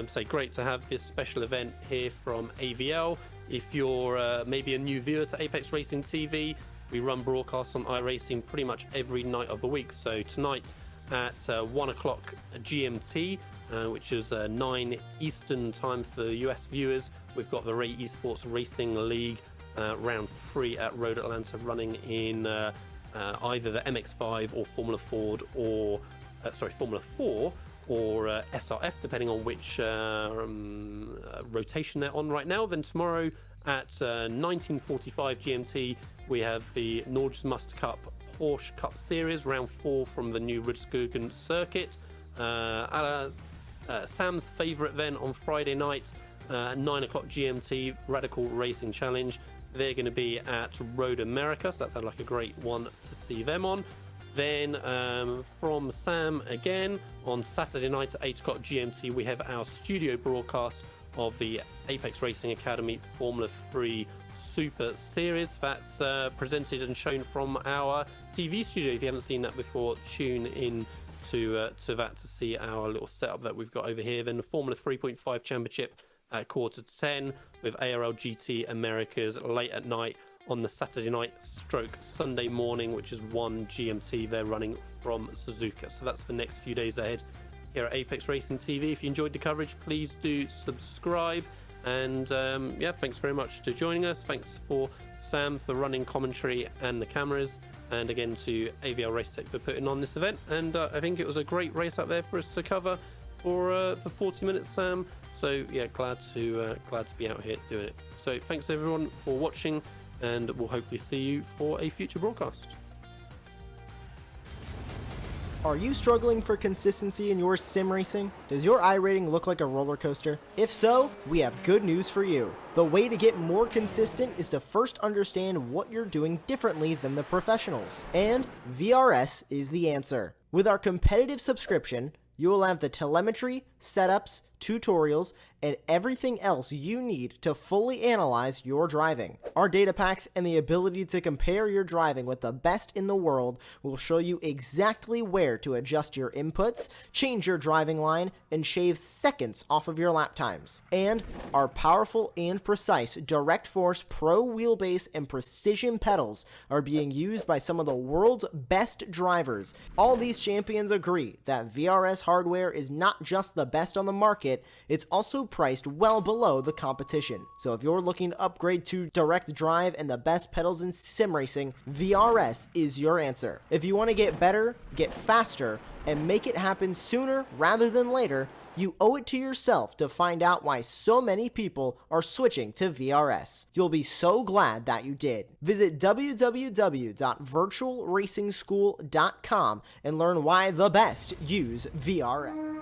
So great to have this special event here from AVL. If you're maybe a new viewer to Apex Racing TV, we run broadcasts on iRacing pretty much every night of the week. So tonight at 1 o'clock GMT, which is 9 Eastern time for US viewers, we've got the Ray Esports Racing League round 3 at Road Atlanta, running in either the MX5 or Formula 4 or SRF, depending on which rotation they're on right now. Then tomorrow at 19:45 GMT, we have the Nordjyst Cup Porsche Cup Series, round 4 from the new Rudskogen circuit. Sam's favourite then on Friday night, 9 o'clock GMT, Radical Racing Challenge. They're going to be at Road America, so that sounds like a great one to see them on. Then from Sam again, on Saturday night at 8 o'clock GMT, we have our studio broadcast of the Apex Racing Academy Formula 3 Super Series. That's presented and shown from our TV studio. If you haven't seen that before, tune in to that to see our little setup that we've got over here. Then the Formula 3.5 Championship at 9:45 with ARL GT Americas late at night on the Saturday night / Sunday morning, which is 1 GMT. They're running from Suzuka. So that's the next few days ahead here at Apex Racing TV. If you enjoyed the coverage, please do subscribe. And yeah, thanks very much for joining us. Thanks for Sam for running commentary and the cameras, and again to AVL RACETECH for putting on this event. And I think it was a great race out there for us to cover for 40 minutes, Sam. So yeah, glad to be out here doing it. So thanks everyone for watching, and we'll hopefully see you for a future broadcast. Are you struggling for consistency in your sim racing? Does your iRating look like a roller coaster? If so, we have good news for you. The way to get more consistent is to first understand what you're doing differently than the professionals. And VRS is the answer. With our competitive subscription, you will have the telemetry, setups, tutorials, and everything else you need to fully analyze your driving. Our data packs and the ability to compare your driving with the best in the world will show you exactly where to adjust your inputs, change your driving line, and shave seconds off of your lap times. And our powerful and precise Direct Force Pro wheelbase and precision pedals are being used by some of the world's best drivers. All these champions agree that VRS hardware is not just the best on the market, it's also priced well below the competition. So if you're looking to upgrade to direct drive and the best pedals in sim racing, VRS is your answer. If you want to get better, get faster, and make it happen sooner rather than later, you owe it to yourself to find out why so many people are switching to VRS. You'll be so glad that you did. Visit www.virtualracingschool.com and learn why the best use VRS.